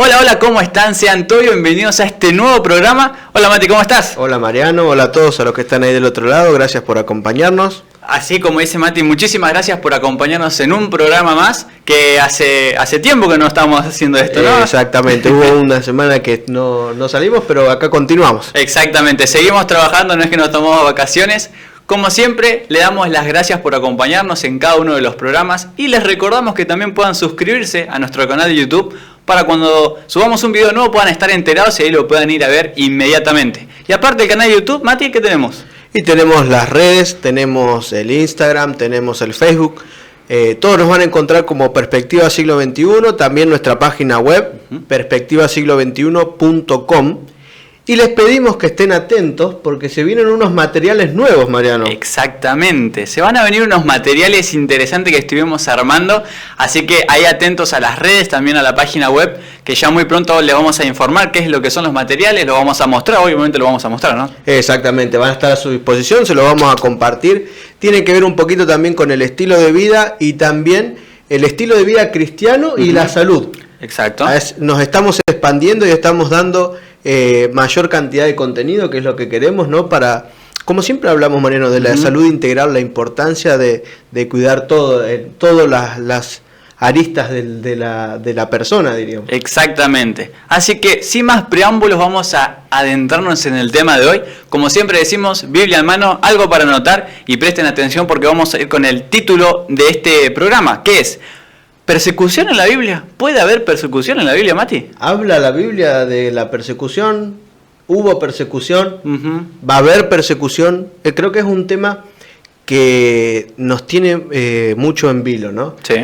Hola, hola, ¿cómo están? Sean todos bienvenidos a este nuevo programa. Hola Mati, ¿cómo estás? Hola Mariano, hola a todos a los que están ahí del otro lado, gracias por acompañarnos. Así como dice Mati, muchísimas gracias por acompañarnos en un programa más, que hace tiempo que no estamos haciendo esto, ¿no? Exactamente, hubo una semana que no salimos, pero acá continuamos. Exactamente, seguimos trabajando, no es que nos tomamos vacaciones. Como siempre, le damos las gracias por acompañarnos en cada uno de los programas y les recordamos que también puedan suscribirse a nuestro canal de YouTube para cuando subamos un video nuevo puedan estar enterados y ahí lo puedan ir a ver inmediatamente. Y aparte del canal de YouTube, Mati, ¿qué tenemos? Y tenemos las redes, tenemos el Instagram, tenemos el Facebook, todos nos van a encontrar como Perspectiva Siglo XXI, también nuestra página web, perspectivasiglo21.com. Y les pedimos que estén atentos porque se vienen unos materiales nuevos, Mariano. Exactamente, se van a venir unos materiales interesantes que estuvimos armando, así que ahí atentos a las redes, también a la página web, que ya muy pronto les vamos a informar qué es lo que son los materiales, lo vamos a mostrar, obviamente lo vamos a mostrar, ¿no? Exactamente, van a estar a su disposición, se los vamos a compartir. Tiene que ver un poquito también con el estilo de vida y también el estilo de vida cristiano y la salud. Exacto. Nos estamos expandiendo y estamos dando mayor cantidad de contenido, que es lo que queremos, ¿no? Para, como siempre hablamos, Mariano, de la salud integral, la importancia de cuidar todas las aristas de la persona, diríamos. Exactamente. Así que, sin más preámbulos, vamos a adentrarnos en el tema de hoy. Como siempre decimos, Biblia en mano, algo para anotar y presten atención porque vamos a ir con el título de este programa, que es ¿persecución en la Biblia? ¿Puede haber persecución en la Biblia, Mati? Habla la Biblia de la persecución, hubo persecución, va a haber persecución. Creo que es un tema que nos tiene mucho en vilo, ¿no? Sí.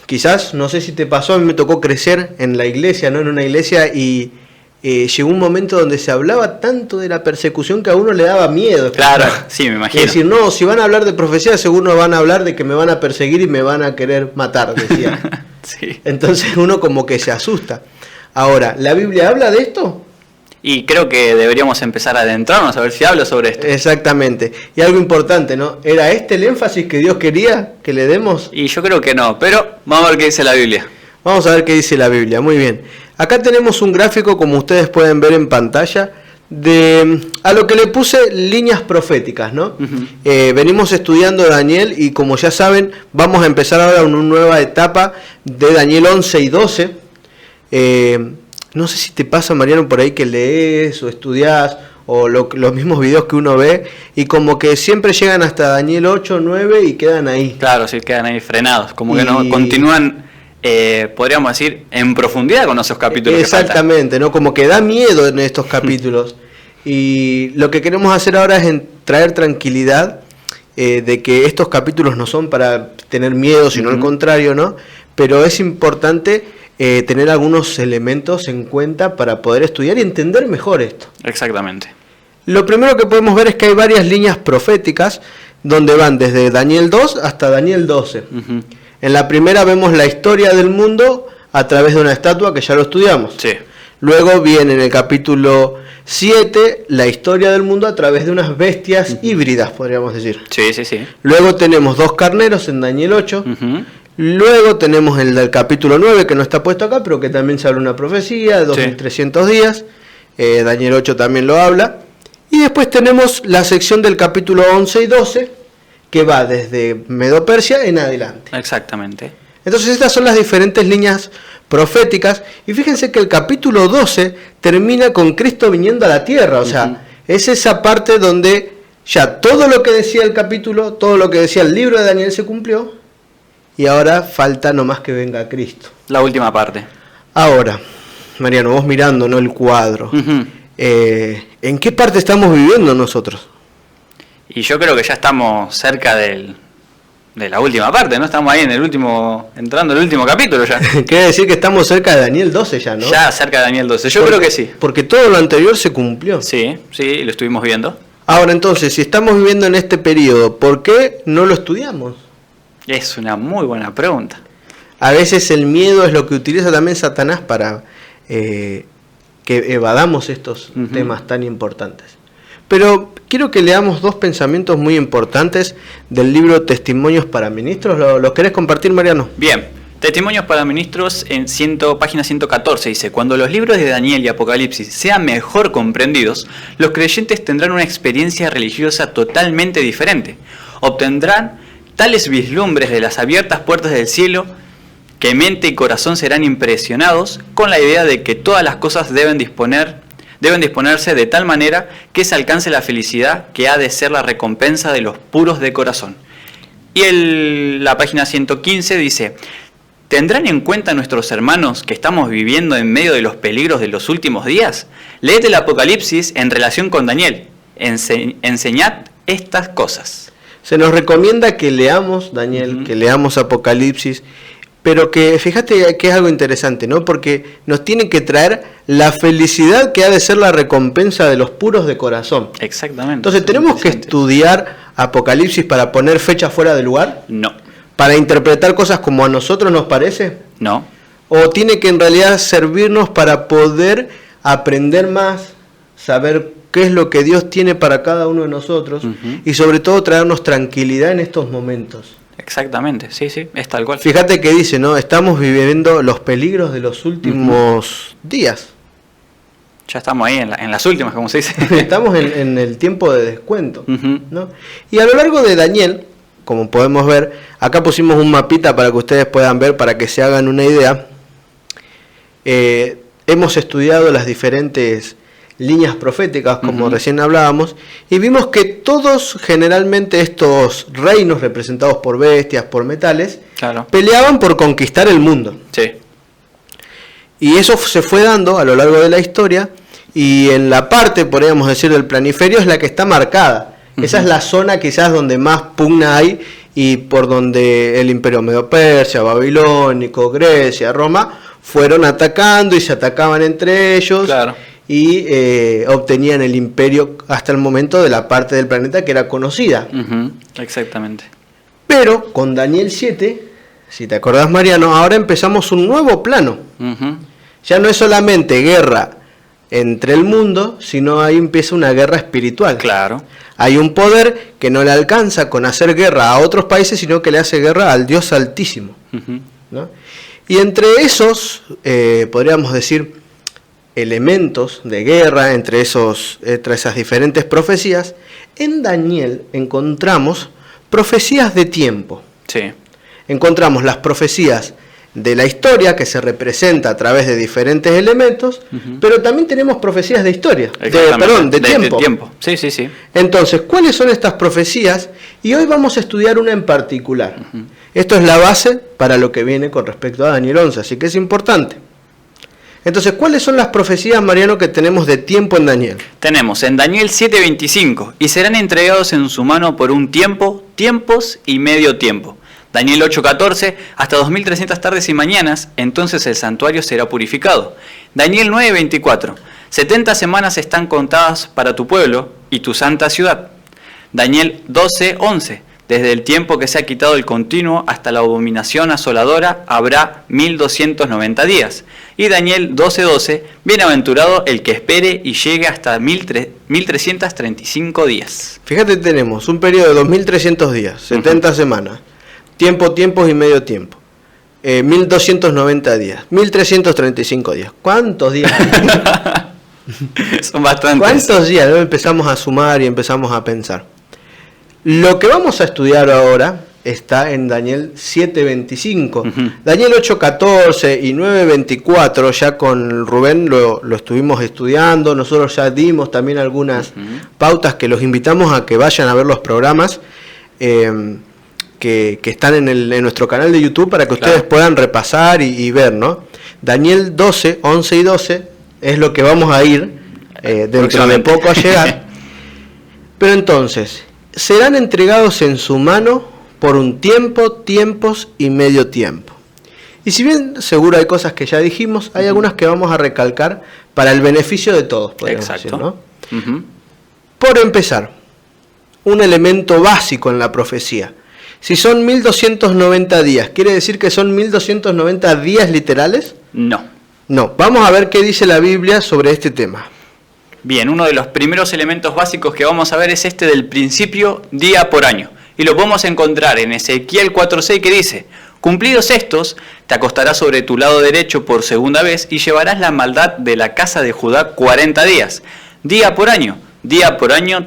Quizás, no sé si te pasó, a mí me tocó crecer en la iglesia, ¿no? En una iglesia y llegó un momento donde se hablaba tanto de la persecución que a uno le daba miedo. Claro, sí, me imagino. Es decir, no, si van a hablar de profecía, seguro van a hablar de que me van a perseguir y me van a querer matar, decía. Sí. Entonces uno como que se asusta. Ahora, ¿la Biblia habla de esto? Y creo que deberíamos empezar a adentrarnos a ver si habla sobre esto. Exactamente. Y algo importante, ¿no? ¿Era este el énfasis que Dios quería que le demos? Y yo creo que no, pero vamos a ver qué dice la Biblia. Vamos a ver qué dice la Biblia, muy bien. Acá tenemos un gráfico, como ustedes pueden ver en pantalla, a lo que le puse líneas proféticas, ¿no? Venimos estudiando Daniel y como ya saben, vamos a empezar ahora una nueva etapa de Daniel 11 y 12. No sé si te pasa, Mariano, por ahí que lees o estudias o los mismos videos que uno ve y como que siempre llegan hasta Daniel 8, 9 y quedan ahí. Claro, sí, quedan ahí frenados, como que no continúan, podríamos decir, en profundidad con esos capítulos. Exactamente, ¿no? Como que da miedo en estos capítulos. Y lo que queremos hacer ahora es traer tranquilidad de que estos capítulos no son para tener miedo, sino al contrario, ¿no? Pero es importante tener algunos elementos en cuenta para poder estudiar y entender mejor esto. Exactamente. Lo primero que podemos ver es que hay varias líneas proféticas donde van desde Daniel 2 hasta Daniel 12. En la primera vemos la historia del mundo a través de una estatua que ya lo estudiamos. Sí. Luego viene en el capítulo 7 la historia del mundo a través de unas bestias híbridas, podríamos decir. Sí, sí, sí. Luego tenemos 2 carneros en Daniel 8. Luego tenemos el del capítulo 9, que no está puesto acá, pero que también se habla una profecía de 2300 días. Daniel 8 también lo habla. Y después tenemos la sección del capítulo 11 y 12, que va desde Medo-Persia en adelante. Exactamente. Entonces estas son las diferentes líneas proféticas. Y fíjense que el capítulo 12 termina con Cristo viniendo a la tierra. O sea, es esa parte donde ya todo lo que decía el capítulo, todo lo que decía el libro de Daniel se cumplió. Y ahora falta nomás que venga Cristo. La última parte. Ahora, Mariano, vos mirando, ¿no?, el cuadro. ¿En qué parte estamos viviendo nosotros? Y yo creo que ya estamos cerca de la última parte, ¿no? Estamos ahí en el último, entrando en el último capítulo ya. Quiere decir que estamos cerca de Daniel 12 ya, ¿no? Ya cerca de Daniel 12, yo creo que sí. Porque todo lo anterior se cumplió. Sí, sí, lo estuvimos viendo. Ahora entonces, si estamos viviendo en este periodo, ¿por qué no lo estudiamos? Es una muy buena pregunta. A veces el miedo es lo que utiliza también Satanás para que evadamos estos temas tan importantes. Pero quiero que leamos 2 pensamientos muy importantes del libro Testimonios para Ministros. ¿Los querés compartir, Mariano? Bien, Testimonios para Ministros en página 114 dice: cuando los libros de Daniel y Apocalipsis sean mejor comprendidos, los creyentes tendrán una experiencia religiosa totalmente diferente. Obtendrán tales vislumbres de las abiertas puertas del cielo que mente y corazón serán impresionados con la idea de que todas las cosas deben disponerse de tal manera que se alcance la felicidad que ha de ser la recompensa de los puros de corazón. Y la página 115 dice: ¿tendrán en cuenta nuestros hermanos que estamos viviendo en medio de los peligros de los últimos días? Léete el Apocalipsis en relación con Daniel. Enseñad estas cosas. Se nos recomienda que leamos Daniel, que leamos Apocalipsis, pero que fíjate que es algo interesante, ¿no? Porque nos tiene que traer la felicidad que ha de ser la recompensa de los puros de corazón. Exactamente. Entonces, ¿tenemos que estudiar Apocalipsis para poner fecha fuera de lugar? No. ¿Para interpretar cosas como a nosotros nos parece? No. ¿O tiene que en realidad servirnos para poder aprender más, saber qué es lo que Dios tiene para cada uno de nosotros y sobre todo traernos tranquilidad en estos momentos? Exactamente, sí, es tal cual. Fíjate que dice, ¿no? Estamos viviendo los peligros de los últimos días. Ya estamos ahí en las últimas, como se dice. Estamos en el tiempo de descuento, ¿no? Y a lo largo de Daniel, como podemos ver, acá pusimos un mapita para que ustedes puedan ver, para que se hagan una idea. Hemos estudiado las diferentes líneas proféticas, como recién hablábamos, y vimos que todos, generalmente estos reinos representados por bestias, por metales, peleaban por conquistar el mundo. Sí. Y eso se fue dando a lo largo de la historia, y en la parte, podríamos decir, del planiferio es la que está marcada. Esa es la zona quizás donde más pugna hay, y por donde el Imperio Medo-Persia, Babilónico, Grecia, Roma, fueron atacando y se atacaban entre ellos. Claro. Y obtenían el imperio hasta el momento de la parte del planeta que era conocida. Exactamente. Pero con Daniel 7, si te acordás, Mariano, ahora empezamos un nuevo plano. Ya no es solamente guerra entre el mundo, sino ahí empieza una guerra espiritual. Claro. Hay un poder que no le alcanza con hacer guerra a otros países, sino que le hace guerra al Dios Altísimo, ¿no? Y entre esos, podríamos decir, elementos de guerra, entre esas diferentes profecías, en Daniel encontramos profecías de tiempo. Sí. Encontramos las profecías de la historia, que se representa a través de diferentes elementos, pero también tenemos profecías de historia, de tiempo. Sí. Entonces, ¿cuáles son estas profecías? Y hoy vamos a estudiar una en particular. Esto es la base para lo que viene con respecto a Daniel 11, así que es importante. Entonces, ¿cuáles son las profecías, Mariano, que tenemos de tiempo en Daniel? Tenemos en Daniel 7:25, y serán entregados en su mano por un tiempo, tiempos y medio tiempo. Daniel 8:14, hasta 2300 tardes y mañanas, entonces el santuario será purificado. Daniel 9:24, 70 semanas están contadas para tu pueblo y tu santa ciudad. Daniel 12:11, desde el tiempo que se ha quitado el continuo hasta la abominación asoladora habrá 1290 días. Y Daniel 12:12, bienaventurado el que espere y llegue hasta 1335 días. Fíjate, tenemos un periodo de 2300 días, 70 semanas, tiempo, tiempos y medio tiempo. 1290 días, 1335 días. ¿Cuántos días? Son bastantes. ¿Cuántos días? Luego empezamos a sumar y empezamos a pensar. Lo que vamos a estudiar ahora está en Daniel 7:25. Daniel 8:14 y 9:24, ya con Rubén lo estuvimos estudiando. Nosotros ya dimos también algunas pautas que los invitamos a que vayan a ver los programas que están en nuestro canal de YouTube para que ustedes puedan repasar y ver, ¿no? Daniel 12, 11 y 12 es lo que vamos a ir dentro de poco a llegar. Pero entonces, serán entregados en su mano por un tiempo, tiempos y medio tiempo. Y si bien seguro hay cosas que ya dijimos, hay algunas que vamos a recalcar para el beneficio de todos, podemos decir, ¿no? Por empezar, un elemento básico en la profecía. Si son 1290 días, ¿quiere decir que son 1290 días literales? No. No. Vamos a ver qué dice la Biblia sobre este tema. Bien, uno de los primeros elementos básicos que vamos a ver es este del principio día por año. Y lo podemos encontrar en Ezequiel 4:6 que dice: cumplidos estos, Te acostarás sobre tu lado derecho por segunda vez y llevarás la maldad de la casa de Judá 40 días. Día por año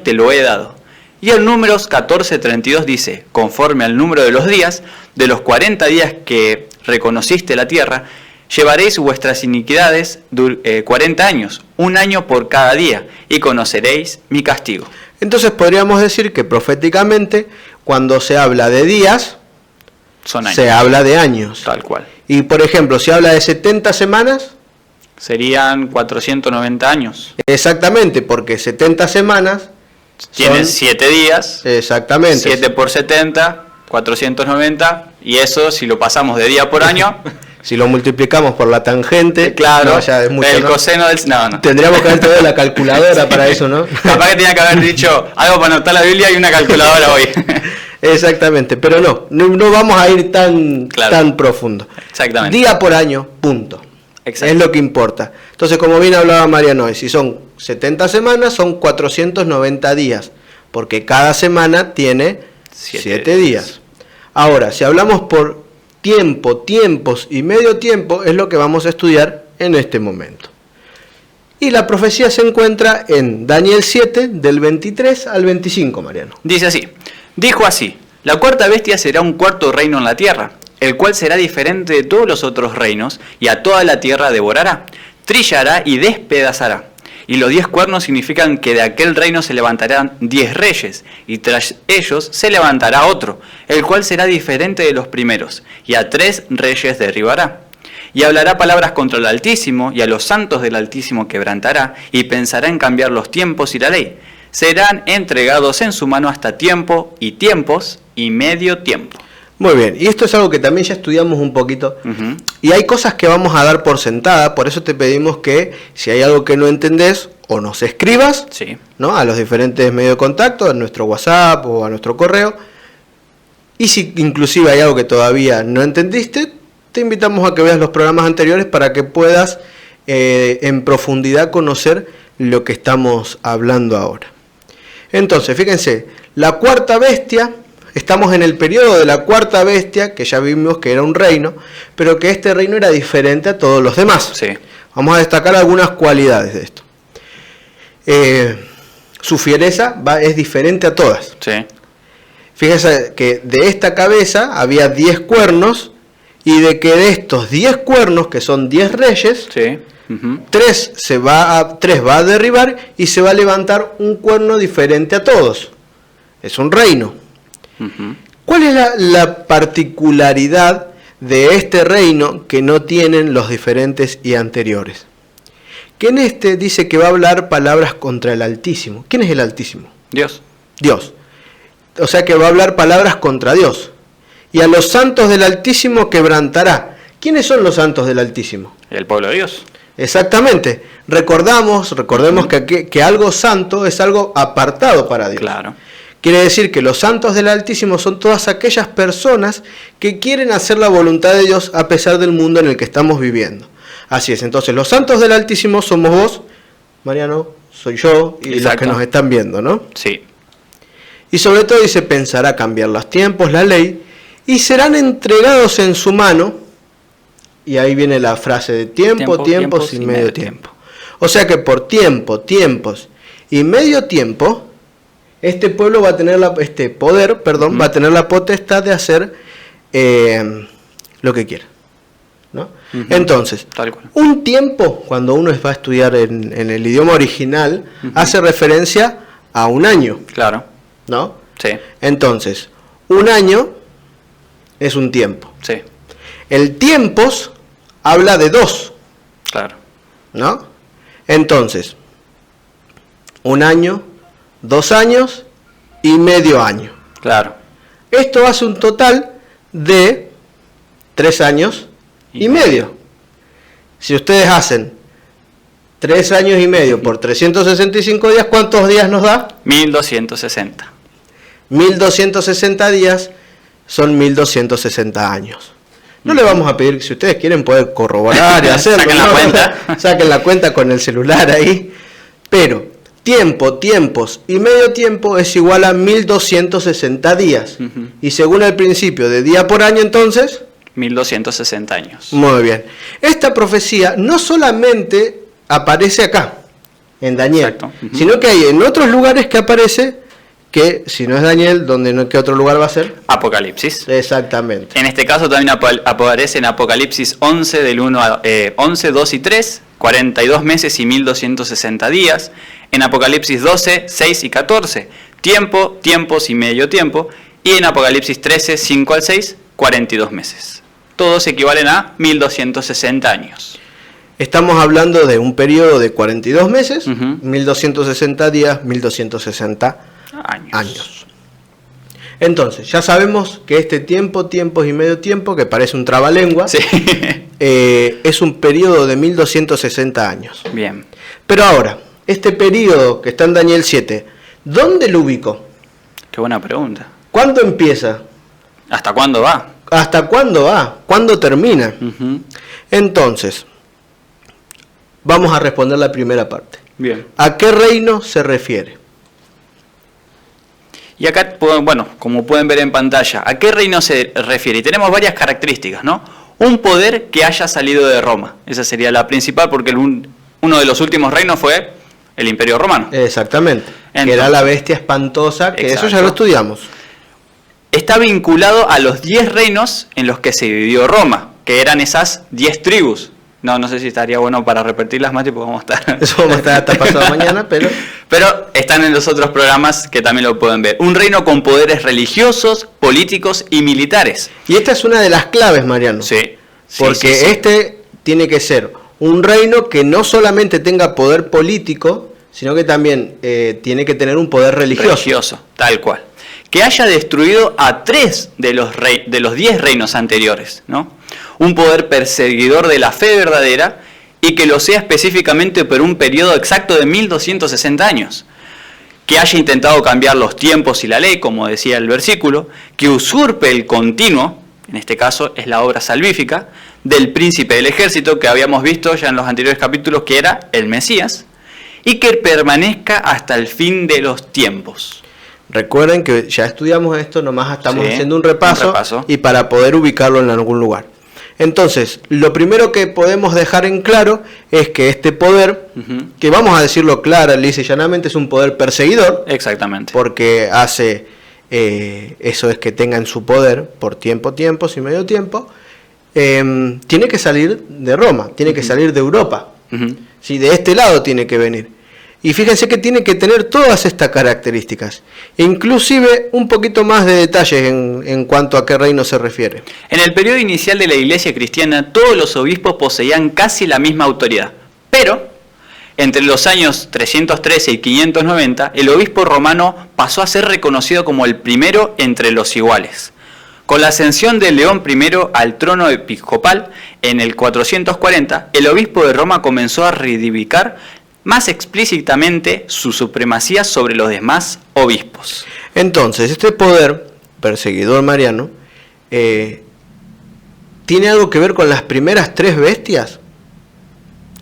te lo he dado. Y el Números 14:32 dice, conforme al número de los días, de los 40 días que reconociste la tierra, llevaréis vuestras iniquidades 40 años, un año por cada día, y conoceréis mi castigo. Entonces podríamos decir que proféticamente, cuando se habla de días, se habla de años. Tal cual. Y por ejemplo, si habla de 70 semanas, serían 490 años. Exactamente, porque 70 semanas tienes 7 días. Exactamente. 7 por 70, 490, y eso si lo pasamos de día por año... Si lo multiplicamos por la tangente, claro, no, ya es mucho, el ¿no? Coseno del... No. Tendríamos que haber tenido la calculadora para eso, ¿no? Capaz que tenía que haber dicho algo para anotar la Biblia y una calculadora hoy. Exactamente, pero no vamos a ir tan profundo. Exactamente. Día por año, punto. Exacto. Es lo que importa. Entonces, como bien hablaba Mariano hoy, si son 70 semanas, son 490 días, porque cada semana tiene 7 días. Ahora, si hablamos por tiempos y medio tiempo, es lo que vamos a estudiar en este momento. Y la profecía se encuentra en Daniel 7, del 23 al 25, Mariano. Dice así, dijo así, la cuarta bestia será un cuarto reino en la tierra, el cual será diferente de todos los otros reinos, y a toda la tierra devorará, trillará y despedazará. Y los 10 cuernos significan que de aquel reino se levantarán 10 reyes, y tras ellos se levantará otro, el cual será diferente de los primeros, y a 3 reyes derribará. Y hablará palabras contra el Altísimo, y a los santos del Altísimo quebrantará, y pensará en cambiar los tiempos y la ley. Serán entregados en su mano hasta tiempo, y tiempos, y medio tiempo. Muy bien, y esto es algo que también ya estudiamos un poquito, y hay cosas que vamos a dar por sentada, por eso te pedimos que si hay algo que no entendés, o nos escribas, sí, ¿no? A los diferentes medios de contacto, a nuestro WhatsApp o a nuestro correo, y si inclusive hay algo que todavía no entendiste, te invitamos a que veas los programas anteriores para que puedas en profundidad conocer lo que estamos hablando ahora. Entonces, fíjense, la cuarta bestia... Estamos en el periodo de la cuarta bestia, que ya vimos que era un reino, pero que este reino era diferente a todos los demás. Sí. Vamos a destacar algunas cualidades de esto. Su fiereza es diferente a todas. Sí. Fíjense que de esta cabeza había 10 cuernos, y de que de estos 10 cuernos, que son 10 reyes, sí. 3 va a derribar y se va a levantar un cuerno diferente a todos. Es un reino. ¿Cuál es la particularidad de este reino que no tienen los diferentes y anteriores? Que en este dice que va a hablar palabras contra el Altísimo. ¿Quién es el Altísimo? Dios. Dios. O sea que va a hablar palabras contra Dios. Y a los santos del Altísimo quebrantará. ¿Quiénes son los santos del Altísimo? El pueblo de Dios. Exactamente. Recordemos que algo santo es algo apartado para Dios. Claro. Quiere decir que los santos del Altísimo son todas aquellas personas que quieren hacer la voluntad de Dios a pesar del mundo en el que estamos viviendo. Así es, entonces los santos del Altísimo somos vos, Mariano, soy yo y los que nos están viendo, ¿no? Sí. Y sobre todo dice, pensará cambiar los tiempos, la ley, y serán entregados en su mano, y ahí viene la frase de tiempos y medio tiempo. O sea que por tiempos y medio tiempo, este pueblo va a tener va a tener la potestad de hacer lo que quiera, ¿no? Entonces, un tiempo, cuando uno va a estudiar en el idioma original, hace referencia a un año. Claro. ¿No? Sí. Entonces, un año es un tiempo. Sí. El tiempos habla de 2. Claro. ¿No? Entonces, un año, 2 años y medio año. Claro. Esto hace un total de 3 años y medio. Si ustedes hacen 3 años y medio por 365 días, ¿cuántos días nos da? 1260. 1260 días son 1260 años. No le vamos a pedir, si ustedes quieren poder corroborar y hacerlo. Saquen la cuenta. Saquen la cuenta con el celular ahí. Pero tiempos y medio tiempo es igual a 1260 días. Y según el principio de día por año, entonces... 1260 años. Muy bien. Esta profecía no solamente aparece acá, en Daniel, Exacto. sino que hay en otros lugares que aparece, que si no es Daniel, ¿qué otro lugar va a ser? Apocalipsis. Exactamente. En este caso también aparece en Apocalipsis 11, del 1 a 11, 2 y 3, 42 meses y 1260 días. En Apocalipsis 12, 6 y 14, tiempo, tiempos y medio tiempo. Y en Apocalipsis 13, 5 al 6, 42 meses. Todos equivalen a 1260 años. Estamos hablando de un periodo de 42 meses, 1260 días, 1260 años. Entonces, ya sabemos que este tiempo, tiempos y medio tiempo, que parece un trabalengua, Sí. Es un periodo de 1260 años. Bien. Pero ahora, este periodo que está en Daniel 7, ¿dónde lo ubico? Qué buena pregunta. ¿Cuándo empieza? ¿Hasta cuándo va? ¿Hasta cuándo va? ¿Cuándo termina? Entonces, vamos a responder la primera parte. Bien. ¿A qué reino se refiere? Y acá, bueno, como pueden ver en pantalla, ¿a qué reino se refiere? Y tenemos varias características, ¿no? Un poder que haya salido de Roma. Esa sería la principal, porque uno de los últimos reinos fue el Imperio Romano. Exactamente. Entonces, que era la bestia espantosa, que exacto. eso ya lo estudiamos. Está vinculado a los 10 reinos en los que se dividió Roma, que eran esas 10 tribus. No sé si estaría bueno para repetirlas, Mati, porque vamos a estar... Eso vamos a estar hasta pasado mañana, pero... Pero están en los otros programas que también lo pueden ver. Un reino con poderes religiosos, políticos y militares. Y esta es una de las claves, Mariano. Sí. Porque sí. este tiene que ser un reino que no solamente tenga poder político, sino que también tiene que tener un poder religioso. Tal cual. Que haya destruido a 3 de los 10 reinos anteriores, ¿no? Un poder perseguidor de la fe verdadera y que lo sea específicamente por un periodo exacto de 1260 años. Que haya intentado cambiar los tiempos y la ley, como decía el versículo, que usurpe el continuo, en este caso es la obra salvífica, del príncipe del ejército, que habíamos visto ya en los anteriores capítulos que era el Mesías, y que permanezca hasta el fin de los tiempos. Recuerden que ya estudiamos esto, nomás estamos Sí, haciendo un repaso y para poder ubicarlo en algún lugar. Entonces, lo primero que podemos dejar en claro es que este poder, que vamos a decirlo claro, lisa y llanamente, es un poder perseguidor. Exactamente. Porque hace, eso es que tengan su poder por tiempos y medio tiempo, tiene que salir de Roma, tiene que salir de Europa. Sí, de este lado tiene que venir. Y fíjense que tiene que tener todas estas características, inclusive un poquito más de detalles en cuanto a qué reino se refiere. En el periodo inicial de la Iglesia cristiana, todos los obispos poseían casi la misma autoridad, pero entre los años 313 y 590, el obispo romano pasó a ser reconocido como el primero entre los iguales. Con la ascensión de León I al trono episcopal en el 440, el obispo de Roma comenzó a reivindicar más explícitamente su supremacía sobre los demás obispos. Entonces, este poder perseguidor mariano tiene algo que ver con las primeras 3 bestias.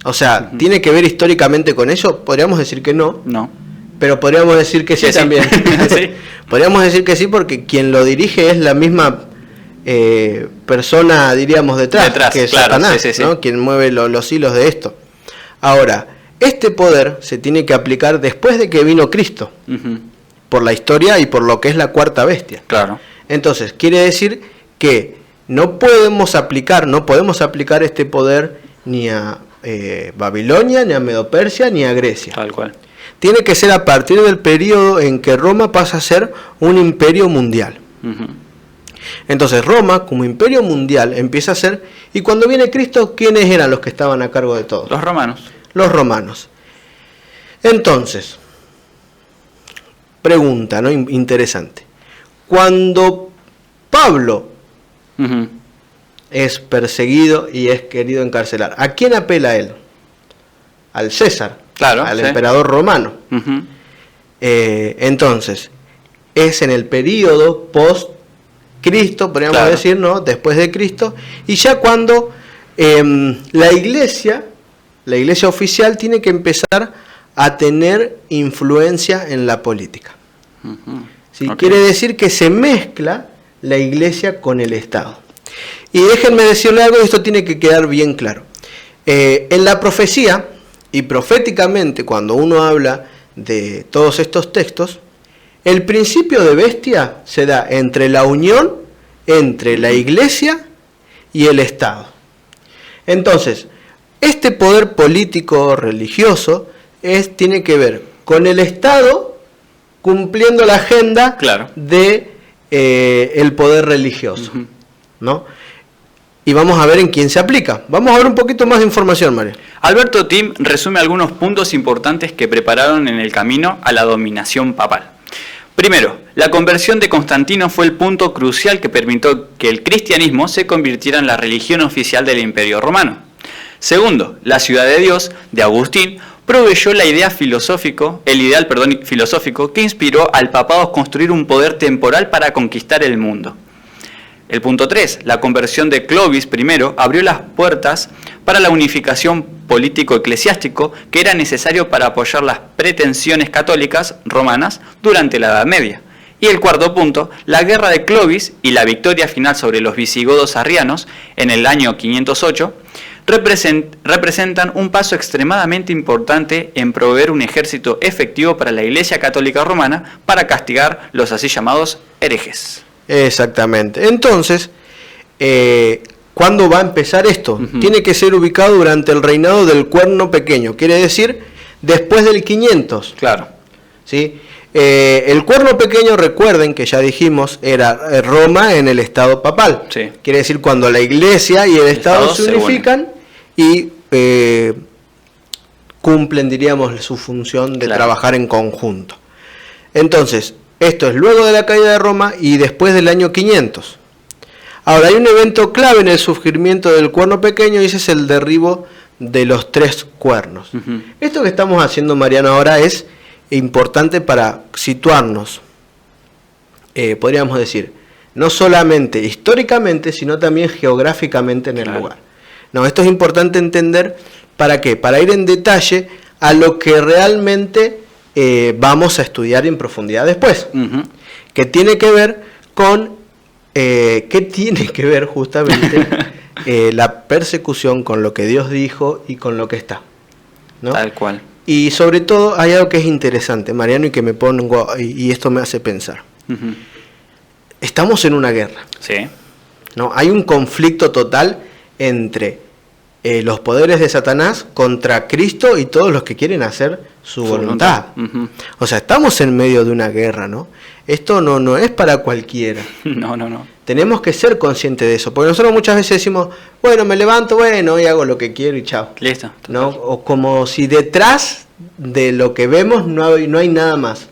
O sea, ¿tiene que ver históricamente con ello? Podríamos decir que no. No. Pero podríamos decir que sí, también. Sí. Podríamos decir que sí porque quien lo dirige es la misma persona, diríamos, detrás que es claro, Satanás, sí. ¿no? Quien mueve los hilos de esto. Ahora, este poder se tiene que aplicar después de que vino Cristo, por la historia y por lo que es la cuarta bestia. Claro. Entonces, quiere decir que no podemos aplicar este poder ni a Babilonia, ni a Medo-Persia, ni a Grecia. Tal cual. Tiene que ser a partir del periodo en que Roma pasa a ser un imperio mundial. Entonces Roma, como imperio mundial, empieza a ser... Y cuando viene Cristo, ¿quiénes eran los que estaban a cargo de todo? Los romanos. Los romanos. Entonces, pregunta, ¿no? Interesante. Cuando Pablo es perseguido y es querido encarcelar, ¿a quién apela él? Al César, claro, al emperador romano. Entonces, es en el período post-Cristo, podríamos decir, ¿no? Después de Cristo, y ya cuando la iglesia oficial tiene que empezar a tener influencia en la política. ¿Sí? Quiere decir que se mezcla la iglesia con el Estado. Y déjenme decirle algo, y esto tiene que quedar bien claro. En la profecía, y proféticamente, cuando uno habla de todos estos textos, el principio de bestia se da entre la unión entre la iglesia y el Estado. Entonces, este poder político religioso tiene que ver con el Estado cumpliendo la agenda de el poder religioso, ¿no? Y vamos a ver en quién se aplica. Vamos a ver un poquito más de información, María. Alberto Tim resume algunos puntos importantes que prepararon en el camino a la dominación papal. Primero, la conversión de Constantino fue el punto crucial que permitió que el cristianismo se convirtiera en la religión oficial del Imperio Romano. Segundo, la ciudad de Dios, de Agustín, proveyó el ideal filosófico que inspiró al papado a construir un poder temporal para conquistar el mundo. El punto 3, la conversión de Clovis I abrió las puertas para la unificación político-eclesiástico que era necesario para apoyar las pretensiones católicas romanas durante la Edad Media. Y el cuarto punto, la guerra de Clovis y la victoria final sobre los visigodos arrianos en el año 508 representan un paso extremadamente importante en proveer un ejército efectivo para la Iglesia Católica Romana para castigar los así llamados herejes. Exactamente. Entonces, ¿cuándo va a empezar esto? Tiene que ser ubicado durante el reinado del Cuerno Pequeño, quiere decir después del 500. Claro. ¿Sí? El Cuerno Pequeño, recuerden que ya dijimos, era Roma en el estado papal. Sí. Quiere decir cuando la iglesia y el estado se unifican y cumplen, diríamos, su función de trabajar en conjunto. Entonces, esto es luego de la caída de Roma y después del año 500. Ahora, hay un evento clave en el surgimiento del Cuerno Pequeño y ese es el derribo de los 3 cuernos. Esto que estamos haciendo, Mariano, ahora es importante para situarnos, podríamos decir, no solamente históricamente, sino también geográficamente en el lugar. No, esto es importante entender, ¿para qué? Para ir en detalle a lo que realmente vamos a estudiar en profundidad después, que tiene que ver con, justamente la persecución con lo que Dios dijo y con lo que está, ¿no? Tal cual. Y sobre todo hay algo que es interesante, Mariano, y que me pongo, y esto me hace pensar. Estamos en una guerra. Sí. ¿No? Hay un conflicto total entre los poderes de Satanás contra Cristo y todos los que quieren hacer su voluntad. O sea, estamos en medio de una guerra, ¿no? Esto no es para cualquiera. No. Tenemos que ser conscientes de eso, porque nosotros muchas veces decimos, bueno, me levanto, bueno, y hago lo que quiero y chao. Listo. ¿No? O como si detrás de lo que vemos no hay nada más.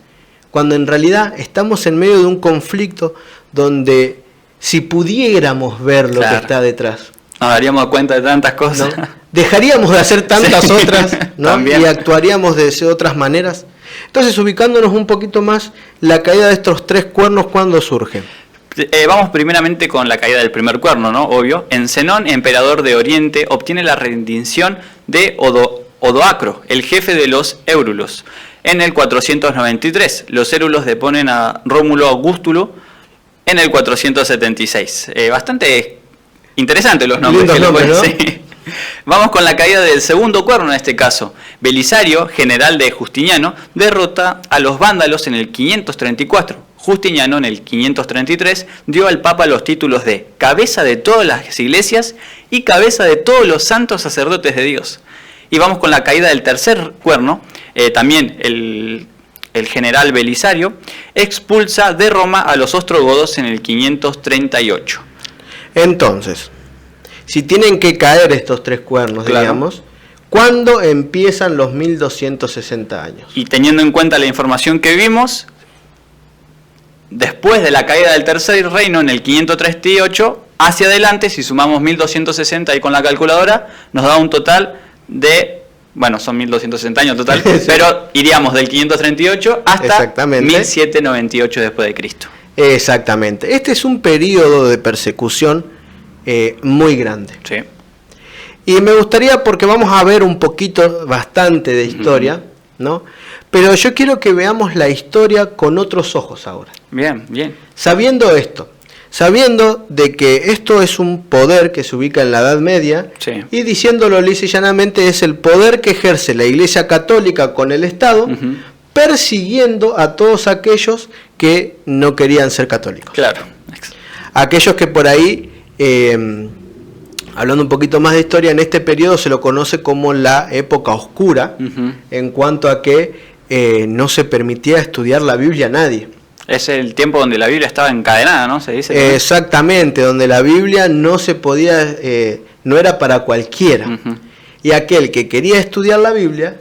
Cuando en realidad estamos en medio de un conflicto donde si pudiéramos ver lo que está detrás, nos daríamos cuenta de tantas cosas, ¿no? Dejaríamos de hacer tantas otras, ¿no? Y actuaríamos de otras maneras. Entonces, ubicándonos un poquito más, la caída de estos 3 cuernos, ¿cuándo surge? Vamos primeramente con la caída del primer cuerno, ¿no? Obvio. En Zenón, emperador de Oriente, obtiene la rendición de Odoacro, el jefe de los Érulos. En el 493, los Érulos deponen a Rómulo Augustulo en el 476. Bastante interesantes los nombres. Lindos nombres, ¿no? Sí. Vamos con la caída del segundo cuerno en este caso. Belisario, general de Justiniano, derrota a los vándalos en el 534. Justiniano en el 533 dio al Papa los títulos de cabeza de todas las iglesias y cabeza de todos los santos sacerdotes de Dios. Y vamos con la caída del tercer cuerno. También el general Belisario expulsa de Roma a los ostrogodos en el 538. Entonces, si tienen que caer estos 3 cuernos, digamos, ¿cuándo empiezan los 1260 años? Y teniendo en cuenta la información que vimos, después de la caída del tercer reino en el 538, hacia adelante, si sumamos 1260 ahí con la calculadora, nos da un total de, bueno, son 1260 años total, sí. Pero iríamos del 538 hasta 1798 después de Cristo. Exactamente. Este es un periodo de persecución muy grande. Sí. Y me gustaría, porque vamos a ver un poquito, bastante de historia, ¿no? Pero yo quiero que veamos la historia con otros ojos ahora. Bien. Sabiendo esto, sabiendo de que esto es un poder que se ubica en la Edad Media, Sí. y diciéndolo lisa y llanamente es el poder que ejerce la Iglesia Católica con el Estado, Ujú. persiguiendo a todos aquellos que no querían ser católicos. Claro. Aquellos que por ahí, hablando un poquito más de historia, en este periodo se lo conoce como la época oscura, Ujú. en cuanto a que no se permitía estudiar la Biblia a nadie. Es el tiempo donde la Biblia estaba encadenada, ¿no? Se dice. Exactamente, donde la Biblia no se podía, no era para cualquiera. Ujú. Y aquel que quería estudiar la Biblia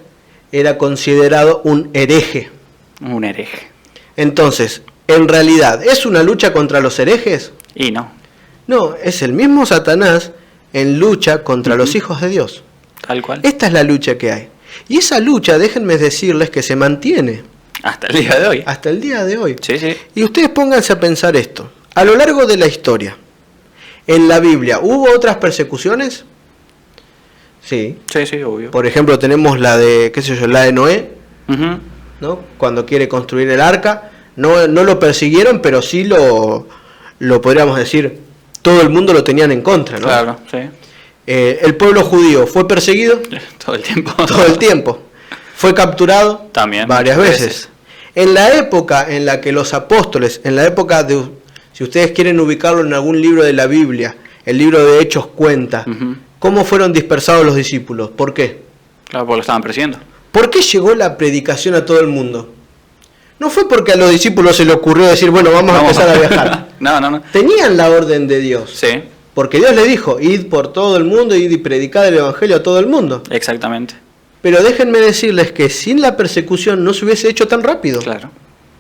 era considerado un hereje. Un hereje. Entonces, en realidad, ¿es una lucha contra los herejes? Y no, No, es el mismo Satanás en lucha contra los Ujú. hijos de Dios. tal cual. Esta es la lucha que hay. Y esa lucha, déjenme decirles que se mantiene Hasta el día de hoy. hasta el día de hoy. Sí, sí. Y ustedes pónganse a pensar esto. A lo largo de la historia, en la Biblia, ¿hubo otras persecuciones? Sí. Sí, sí, obvio. Por ejemplo, tenemos la de, qué sé yo, la de Noé, Ujú. ¿no? Cuando quiere construir el arca. No lo persiguieron, pero sí lo podríamos decir, todo el mundo lo tenían en contra, ¿no? Claro, sí. El pueblo judío fue perseguido Todo el tiempo. todo el tiempo. Fue capturado También. varias muchas veces. En la época en la que los apóstoles, en la época de, si ustedes quieren ubicarlo en algún libro de la Biblia, el libro de Hechos cuenta, Ujú. cómo fueron dispersados los discípulos. ¿Por qué? Claro, porque lo estaban persiguiendo. ¿Por qué llegó la predicación a todo el mundo? No fue porque a los discípulos se les ocurrió decir, bueno, vamos a empezar a viajar. No. Tenían la orden de Dios. Sí, Porque Dios le dijo, id por todo el mundo, id y predicad el evangelio a todo el mundo. exactamente. Pero déjenme decirles que sin la persecución no se hubiese hecho tan rápido, Claro.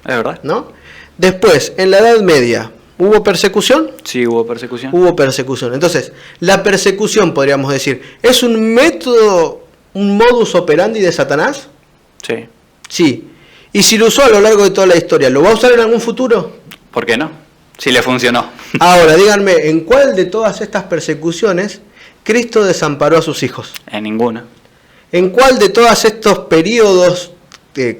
Es verdad. ¿no? Después, en la Edad Media, ¿hubo persecución? Sí, hubo persecución. Hubo persecución. Entonces, la persecución, podríamos decir, ¿es un método, un modus operandi de Satanás? Sí. Sí. Y si lo usó a lo largo de toda la historia, ¿lo va a usar en algún futuro? ¿Por qué no? Si le funcionó. Ahora, díganme, ¿en cuál de todas estas persecuciones Cristo desamparó a sus hijos? En ninguna. ¿En cuál de todos estos periodos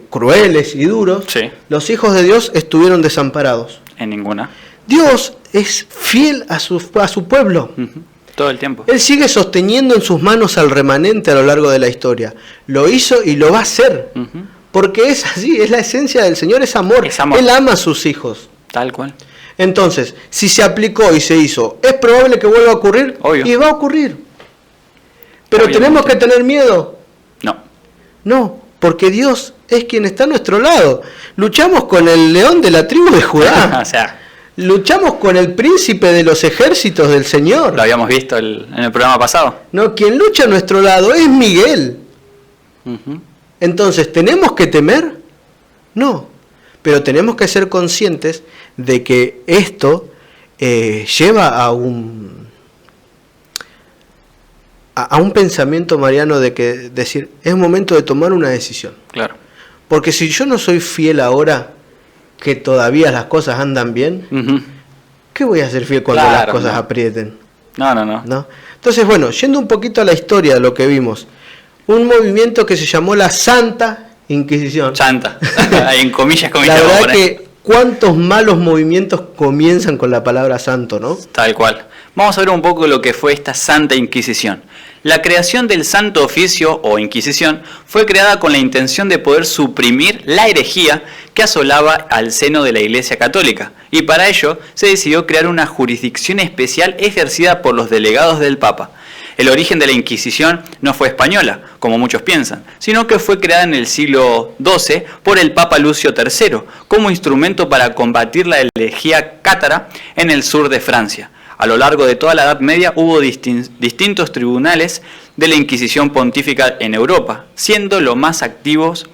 crueles y duros Sí. los hijos de Dios estuvieron desamparados? En ninguna. Dios es fiel a su pueblo. Ujú. Todo el tiempo. Él sigue sosteniendo en sus manos al remanente a lo largo de la historia. Lo hizo y lo va a hacer. Ujú. Porque es así, es la esencia del Señor, es amor. Es amor. Él ama a sus hijos. Tal cual. Entonces, si se aplicó y se hizo, ¿es probable que vuelva a ocurrir? Obvio. Y va a ocurrir. ¿Pero Obviamente. tenemos que tener miedo? No. No, porque Dios es quien está a nuestro lado. Luchamos con el león de la tribu de Judá. O sea, Luchamos con el príncipe de los ejércitos del Señor. lo habíamos visto en el programa pasado. No, quien lucha a nuestro lado es Miguel. Ujú. Entonces, ¿tenemos que temer? No, pero tenemos que ser conscientes de que esto lleva a un pensamiento mariano de que decir, es momento de tomar una decisión. Claro. Porque si yo no soy fiel ahora, que todavía las cosas andan bien, Ujú. ¿qué voy a ser fiel cuando Claro, las cosas no. aprieten? No. ¿No? Entonces, bueno, yendo un poquito a la historia de lo que vimos, un movimiento que se llamó la Santa Inquisición. Chanta. En comillas, La vamos a verdad poner. que cuántos malos movimientos comienzan con la palabra santo, ¿no? Tal cual. Vamos a ver un poco lo que fue esta Santa Inquisición. La creación del Santo Oficio o Inquisición fue creada con la intención de poder suprimir la herejía que asolaba al seno de la Iglesia Católica, y para ello se decidió crear una jurisdicción especial ejercida por los delegados del Papa. El origen de la Inquisición no fue española, como muchos piensan, sino que fue creada en el siglo XII por el Papa Lucio III, como instrumento para combatir la herejía cátara en el sur de Francia. A lo largo de toda la Edad Media hubo distintos tribunales de la Inquisición pontífica en Europa, siendo los más activos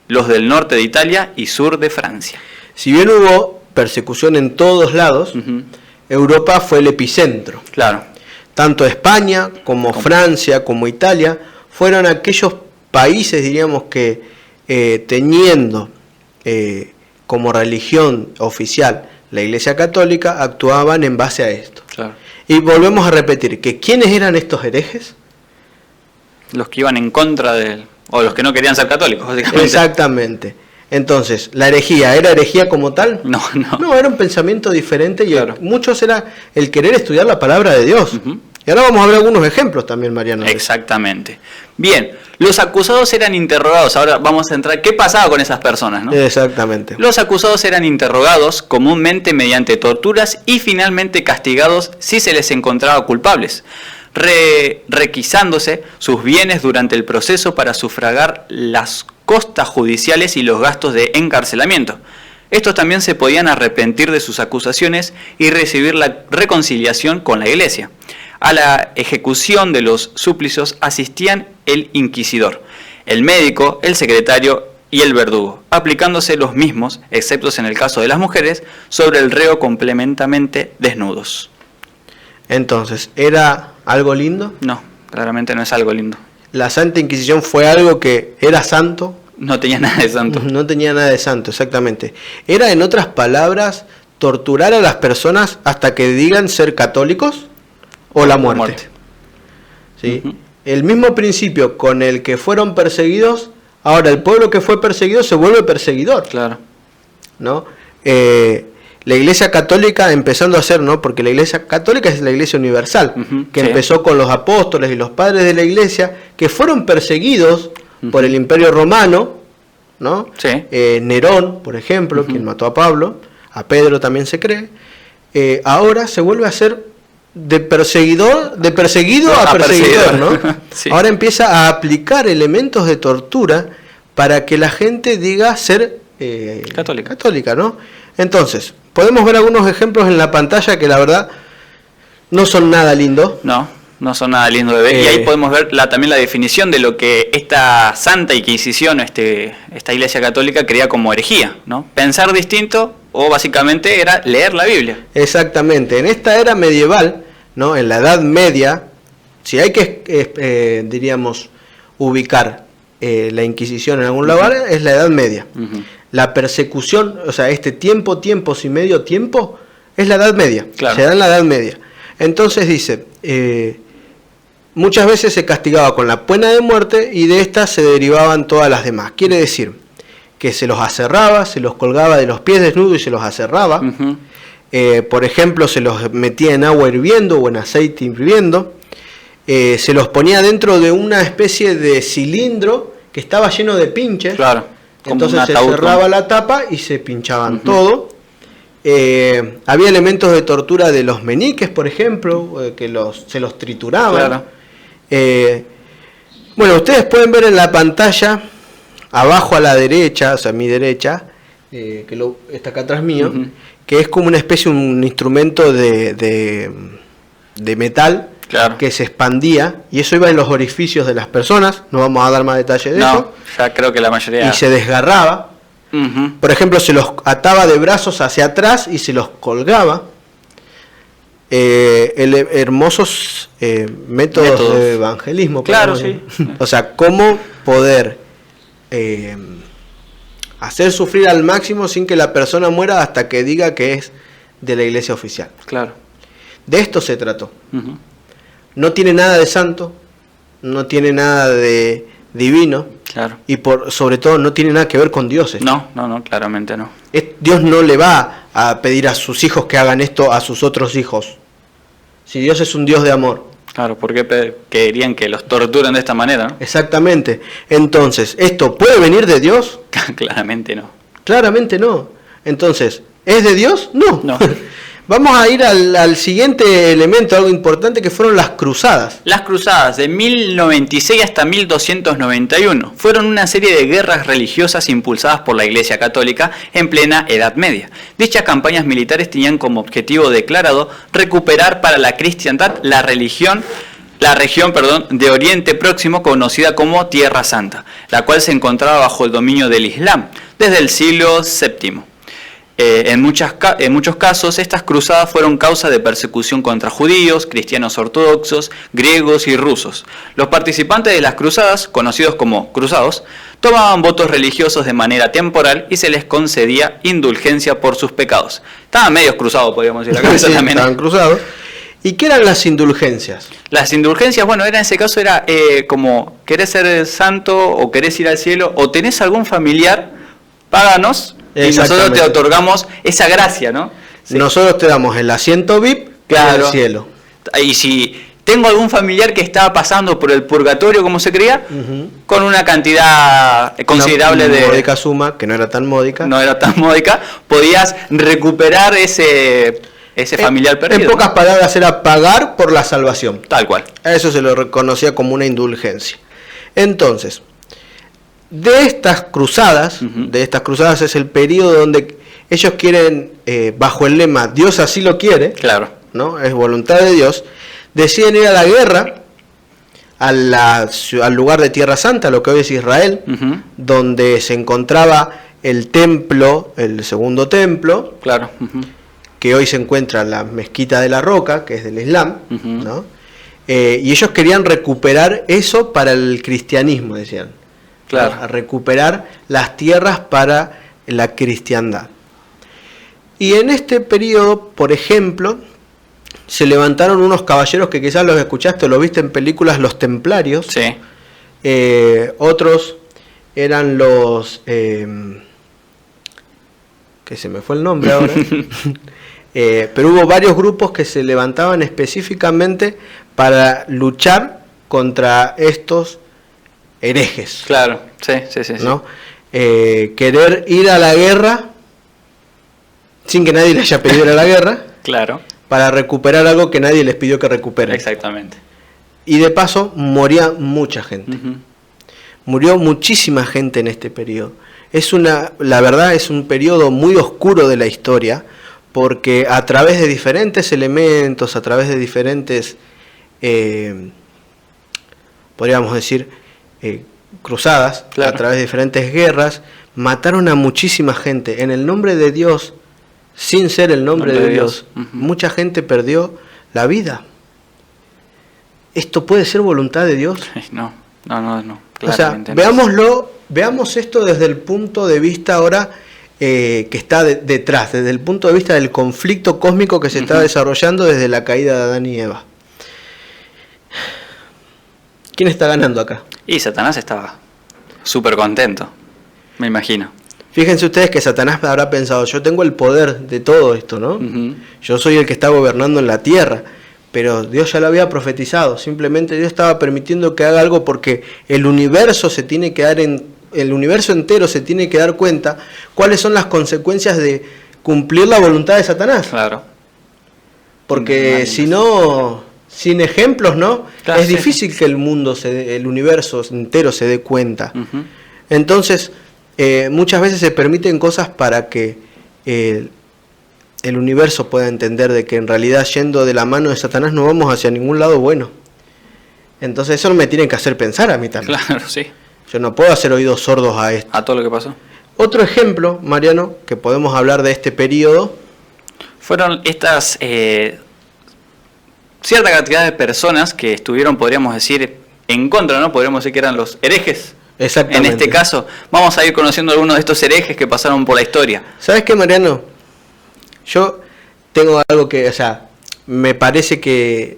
los del norte de Italia y sur de Francia. Si bien hubo persecución en todos lados, Ujú. Europa fue el epicentro. Claro, Tanto España como Francia como Italia fueron aquellos países, diríamos, que teniendo como religión oficial la Iglesia Católica, actuaban en base a esto. claro. Y volvemos a repetir, que ¿quiénes eran estos herejes? Los que iban en contra de él, o los que no querían ser católicos, básicamente. Exactamente. Entonces, ¿la herejía era herejía como tal? No, no. No, era un pensamiento diferente y Claro. muchos era el querer estudiar la palabra de Dios. Ujú. Y ahora vamos a ver algunos ejemplos también, Mariano. Exactamente. Bien, los acusados eran interrogados. Ahora vamos a entrar. ¿Qué pasaba con esas personas, no? Exactamente. Los acusados eran interrogados comúnmente mediante torturas y finalmente castigados si se les encontraba culpables, requisándose sus bienes durante el proceso para sufragar las costas judiciales y los gastos de encarcelamiento. Estos también se podían arrepentir de sus acusaciones y recibir la reconciliación con la Iglesia. A la ejecución de los suplicios asistían el inquisidor, el médico, el secretario y el verdugo, aplicándose los mismos, excepto en el caso de las mujeres, sobre el reo completamente desnudos. Entonces, ¿era algo lindo? No, claramente no es algo lindo. La Santa Inquisición fue algo que era santo. No tenía nada de santo. No tenía nada de santo, exactamente. Era, en otras palabras, torturar a las personas hasta que digan ser católicos o la muerte. ¿Sí? Ujú. El mismo principio con el que fueron perseguidos, ahora el pueblo que fue perseguido se vuelve perseguidor, Claro. ¿no? La Iglesia Católica empezando a hacer, ¿no? Porque la Iglesia Católica es la Iglesia universal, Ujú, que sí. empezó con los apóstoles y los padres de la Iglesia, que fueron perseguidos por el Imperio Romano, ¿no? Sí. Nerón, por ejemplo, quien mató a Pablo, a Pedro también se cree, ahora se vuelve a ser de perseguido a perseguidor, ¿no? Sí. Ahora empieza a aplicar elementos de tortura para que la gente diga ser católica, ¿no? Entonces, podemos ver algunos ejemplos en la pantalla que la verdad no son nada lindos. No son nada lindo de ver. Y ahí podemos ver también la definición de lo que esta Santa Inquisición, esta Iglesia Católica creía como herejía, ¿no? Pensar distinto o básicamente era leer la Biblia. Exactamente. En esta era medieval, ¿no? En la Edad Media, si hay que, diríamos, ubicar la Inquisición en algún lugar, es la Edad Media. Ujú. La persecución, o sea, este tiempos y medio tiempo, es la Edad Media. Claro. Se da en la Edad Media. Entonces dice, muchas veces se castigaba con la pena de muerte y de esta se derivaban todas las demás. Quiere decir que se los aserraba, se los colgaba de los pies desnudos y se los aserraba. Ujú. Por ejemplo, se los metía en agua hirviendo o en aceite hirviendo. Se los ponía dentro de una especie de cilindro que estaba lleno de pinches. Claro. Como Entonces un se ataúd cerraba con- la tapa y se pinchaban todo. Había elementos de tortura de los meniques, por ejemplo, que se los trituraban. Claro. Bueno, ustedes pueden ver en la pantalla, abajo a la derecha, o sea, a mi derecha, está acá atrás mío, Ujú. que es como una especie, un instrumento de metal Claro. que se expandía, y eso iba en los orificios de las personas, no vamos a dar más detalles de No, eso, ya creo que la mayoría... y se desgarraba. Ujú. Por ejemplo, se los ataba de brazos hacia atrás y se los colgaba. Hermosos métodos de evangelismo. Claro, podemos sí. decir. O sea, cómo poder hacer sufrir al máximo sin que la persona muera hasta que diga que es de la iglesia oficial. Claro. De esto se trató. Ujú. No tiene nada de santo, no tiene nada de divino Claro. y sobre todo no tiene nada que ver con dioses. No, claramente no. Dios no le va a pedir a sus hijos que hagan esto a sus otros hijos. Si Dios es un Dios de amor. Claro, ¿por qué querían que los torturen de esta manera, no? Exactamente. Entonces, ¿esto puede venir de Dios? Claramente no. Claramente no. Entonces, ¿es de Dios? No. No. Vamos a ir al siguiente elemento, algo importante, que fueron las cruzadas. Las cruzadas de 1096 hasta 1291 fueron una serie de guerras religiosas impulsadas por la Iglesia Católica en plena Edad Media. Dichas campañas militares tenían como objetivo declarado recuperar para la cristiandad la región de Oriente Próximo conocida como Tierra Santa, la cual se encontraba bajo el dominio del Islam desde el siglo VII. En muchos casos, estas cruzadas fueron causa de persecución contra judíos, cristianos ortodoxos, griegos y rusos. Los participantes de las cruzadas, conocidos como cruzados, tomaban votos religiosos de manera temporal y se les concedía indulgencia por sus pecados. Estaban medios cruzados, podríamos decir. La cabeza Sí, también. estaban cruzados. ¿Y qué eran las indulgencias? Las indulgencias, bueno, en ese caso era como querés ser santo o querés ir al cielo o tenés algún familiar páganos y nosotros te otorgamos esa gracia, ¿no? Sí. Nosotros te damos el asiento VIP, claro, del cielo. Y si tengo algún familiar que estaba pasando por el purgatorio, como se creía, con una cantidad considerable una módica suma, que no era tan módica. No era tan módica, podías recuperar ese familiar perdido. En pocas palabras, era pagar por la salvación. Tal cual. A eso se lo reconocía como una indulgencia. Entonces, de estas cruzadas es el periodo donde ellos quieren, bajo el lema Dios así lo quiere, claro, ¿no? Es voluntad de Dios, deciden ir a la guerra al lugar de Tierra Santa, lo que hoy es Israel, donde se encontraba el templo, el segundo templo, claro, que hoy se encuentra en la mezquita de la Roca, que es del Islam, ¿no? Y ellos querían recuperar eso para el cristianismo, decían. Claro. A recuperar las tierras para la cristiandad. Y en este periodo, por ejemplo, se levantaron unos caballeros que quizás los escuchaste o lo viste en películas, los templarios. Sí. Otros eran los... que se me fue el nombre ahora. Pero hubo varios grupos que se levantaban específicamente para luchar contra estos herejes. Claro, sí. ¿No? Querer ir a la guerra sin que nadie le haya pedido ir a la guerra. Claro. Para recuperar algo que nadie les pidió que recuperen. Exactamente. Y de paso moría mucha gente. Murió muchísima gente en este periodo. La verdad es un periodo muy oscuro de la historia, porque a través de diferentes elementos, a través de diferentes, podríamos decir, cruzadas, claro, a través de diferentes guerras, mataron a muchísima gente en el nombre de Dios, sin ser el nombre de Dios. Mucha gente perdió la vida. ¿Esto puede ser voluntad de Dios? No. O sea, veamos esto desde el punto de vista ahora que está detrás, desde el punto de vista del conflicto cósmico que se está desarrollando desde la caída de Adán y Eva. ¿Quién está ganando acá? Y Satanás estaba súper contento, me imagino. Fíjense ustedes que Satanás habrá pensado, yo tengo el poder de todo esto, ¿no? Yo soy el que está gobernando en la tierra, pero Dios ya lo había profetizado, simplemente Dios estaba permitiendo que haga algo porque el universo el universo entero se tiene que dar cuenta cuáles son las consecuencias de cumplir la voluntad de Satanás. Claro. Porque si no, sin ejemplos, ¿no? Claro, es difícil que el universo entero se dé cuenta. Entonces, muchas veces se permiten cosas para que el universo pueda entender de que en realidad yendo de la mano de Satanás no vamos hacia ningún lado bueno. Entonces eso me tiene que hacer pensar a mí también. Claro, sí. Yo no puedo hacer oídos sordos a esto. A todo lo que pasó. Otro ejemplo, Mariano, que podemos hablar de este periodo, fueron estas cierta cantidad de personas que estuvieron, podríamos decir, en contra, ¿no? Podríamos decir que eran los herejes. Exactamente. En este caso, vamos a ir conociendo algunos de estos herejes que pasaron por la historia. ¿Sabes qué, Mariano? Yo tengo algo que, o sea, me parece que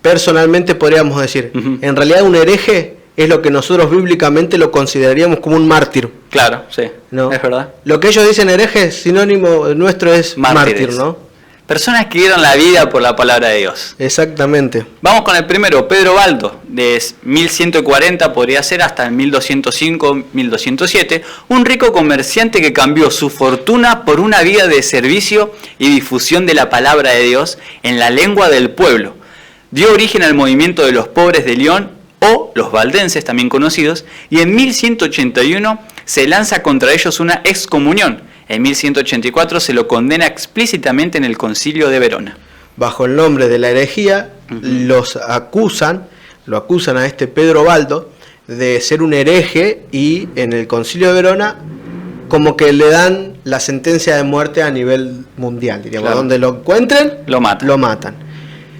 personalmente podríamos decir, en realidad un hereje es lo que nosotros bíblicamente lo consideraríamos como un mártir. Claro, sí, ¿no? Es verdad. Lo que ellos dicen hereje, sinónimo nuestro es mártir, ¿no? Personas que dieron la vida por la palabra de Dios. Exactamente. Vamos con el primero, Pedro Baldo, de 1140 podría ser hasta el 1205-1207, un rico comerciante que cambió su fortuna por una vida de servicio y difusión de la palabra de Dios en la lengua del pueblo. Dio origen al movimiento de los pobres de León, o los valdenses también conocidos, y en 1181 se lanza contra ellos una excomunión. En 1184 se lo condena explícitamente en el Concilio de Verona. Bajo el nombre de la herejía, lo acusan a este Pedro Baldo de ser un hereje, y en el Concilio de Verona como que le dan la sentencia de muerte a nivel mundial, diríamos. Claro. Donde lo encuentren, lo matan.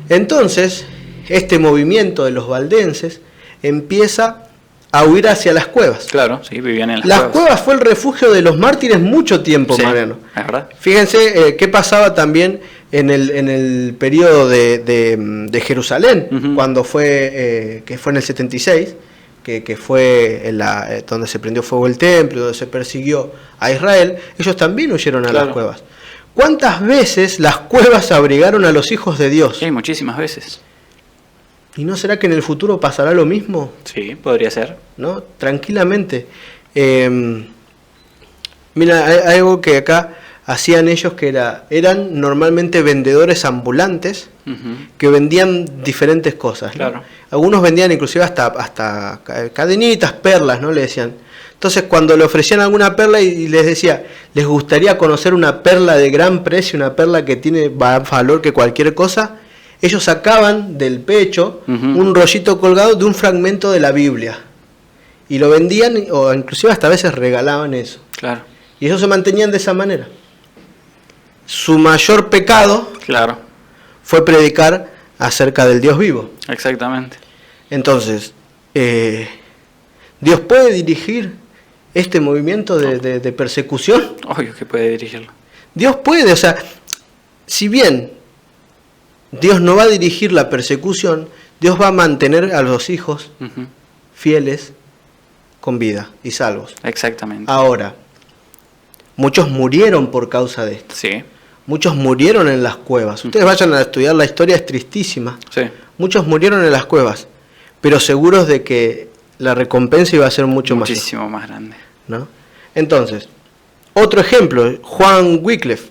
Entonces, este movimiento de los valdenses empieza a huir hacia las cuevas. Claro, sí, vivían en las cuevas. Fue el refugio de los mártires mucho tiempo, sí, Mariano. Es verdad. Fíjense qué pasaba también en el periodo de Jerusalén, cuando fue, que fue en el 76, que fue donde se prendió fuego el templo, donde se persiguió a Israel, ellos también huyeron a las cuevas. ¿Cuántas veces las cuevas abrigaron a los hijos de Dios? Sí, muchísimas veces. ¿Y no será que en el futuro pasará lo mismo? Sí, podría ser. ¿No? Tranquilamente. Mira, hay algo que acá hacían ellos que eran normalmente vendedores ambulantes que vendían diferentes cosas, ¿no? Claro. Algunos vendían inclusive hasta cadenitas, perlas, ¿no? Le decían. Entonces cuando le ofrecían alguna perla y les decía, les gustaría conocer una perla de gran precio, una perla que tiene más valor que cualquier cosa, ellos sacaban del pecho un rollito colgado de un fragmento de la Biblia y lo vendían, o inclusive hasta a veces regalaban eso. Claro. Y ellos se mantenían de esa manera. Su mayor pecado fue predicar acerca del Dios vivo. Exactamente. Entonces, ¿Dios puede dirigir este movimiento de persecución? Obvio que puede dirigirlo. Dios puede, o sea, si bien Dios no va a dirigir la persecución, Dios va a mantener a los hijos fieles con vida y salvos. Exactamente. Ahora, muchos murieron por causa de esto. Sí. Muchos murieron en las cuevas. Ustedes vayan a estudiar la historia, es tristísima. Sí. Muchos murieron en las cuevas, pero seguros de que la recompensa iba a ser muchísimo más grande. ¿No? Entonces, otro ejemplo, John Wycliffe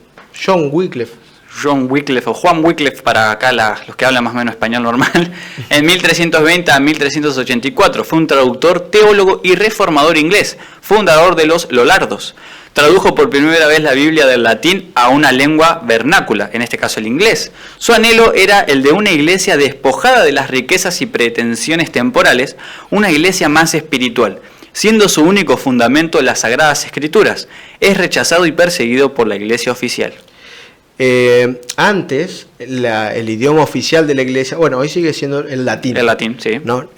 o Juan Wycliffe para acá los que hablan más o menos español normal, en 1320 a 1384 fue un traductor, teólogo y reformador inglés, fundador de los Lollardos. Tradujo por primera vez la Biblia del latín a una lengua vernácula, en este caso el inglés. Su anhelo era el de una iglesia despojada de las riquezas y pretensiones temporales, una iglesia más espiritual, siendo su único fundamento las Sagradas Escrituras. Es rechazado y perseguido por la iglesia oficial. Antes, el idioma oficial de la iglesia, bueno, hoy sigue siendo el latín. El latín, sí. ¿No?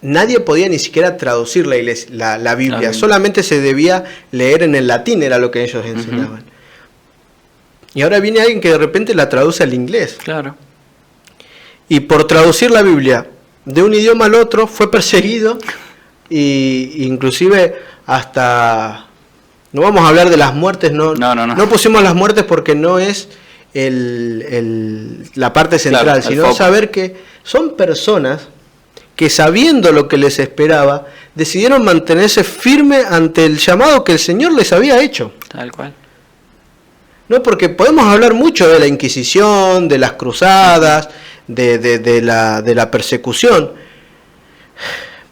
Nadie podía ni siquiera traducir la Biblia, solamente se debía leer en el latín, era lo que ellos enseñaban. Y ahora viene alguien que de repente la traduce al inglés. Claro. Y por traducir la Biblia de un idioma al otro fue perseguido, y inclusive hasta... No vamos a hablar de las muertes, no pusimos las muertes porque no es la parte central, sino saber que son personas que sabiendo lo que les esperaba, decidieron mantenerse firmes ante el llamado que el Señor les había hecho. Tal cual. No, porque podemos hablar mucho de la Inquisición, de las cruzadas, de la persecución,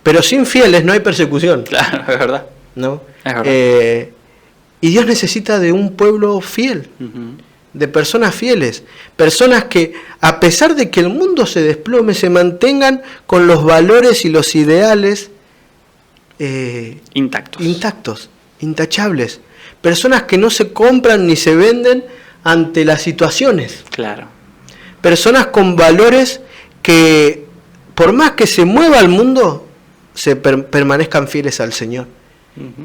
pero sin fieles no hay persecución. Claro, es verdad. ¿No? Es verdad. Y Dios necesita de un pueblo fiel, de personas fieles, personas que a pesar de que el mundo se desplome, se mantengan con los valores y los ideales intactos, intachables. Personas que no se compran ni se venden ante las situaciones. Claro. Personas con valores que, por más que se mueva el mundo, permanezcan fieles al Señor.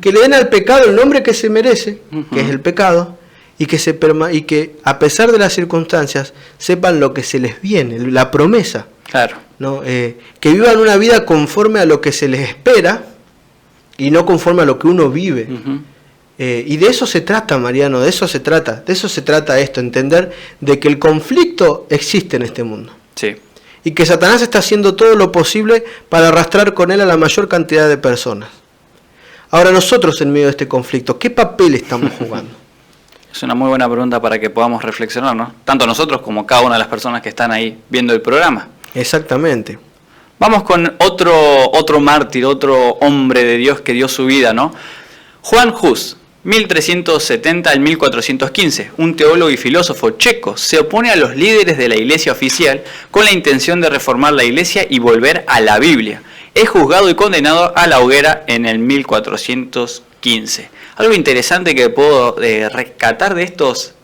Que le den al pecado el nombre que se merece, que es el pecado, y que a pesar de las circunstancias sepan lo que se les viene, la promesa. Claro. ¿No? Que vivan una vida conforme a lo que se les espera y no conforme a lo que uno vive. Y de eso se trata, Mariano, de eso se trata esto, entender de que el conflicto existe en este mundo. Sí. Y que Satanás está haciendo todo lo posible para arrastrar con él a la mayor cantidad de personas. Ahora nosotros en medio de este conflicto, ¿qué papel estamos jugando? Es una muy buena pregunta para que podamos reflexionar, ¿no? Tanto nosotros como cada una de las personas que están ahí viendo el programa. Exactamente. Vamos con otro mártir, otro hombre de Dios que dio su vida, ¿no? Juan Hus, 1370 al 1415, un teólogo y filósofo checo, se opone a los líderes de la iglesia oficial con la intención de reformar la iglesia y volver a la Biblia. Es juzgado y condenado a la hoguera en el 1415. Algo interesante que puedo rescatar de estos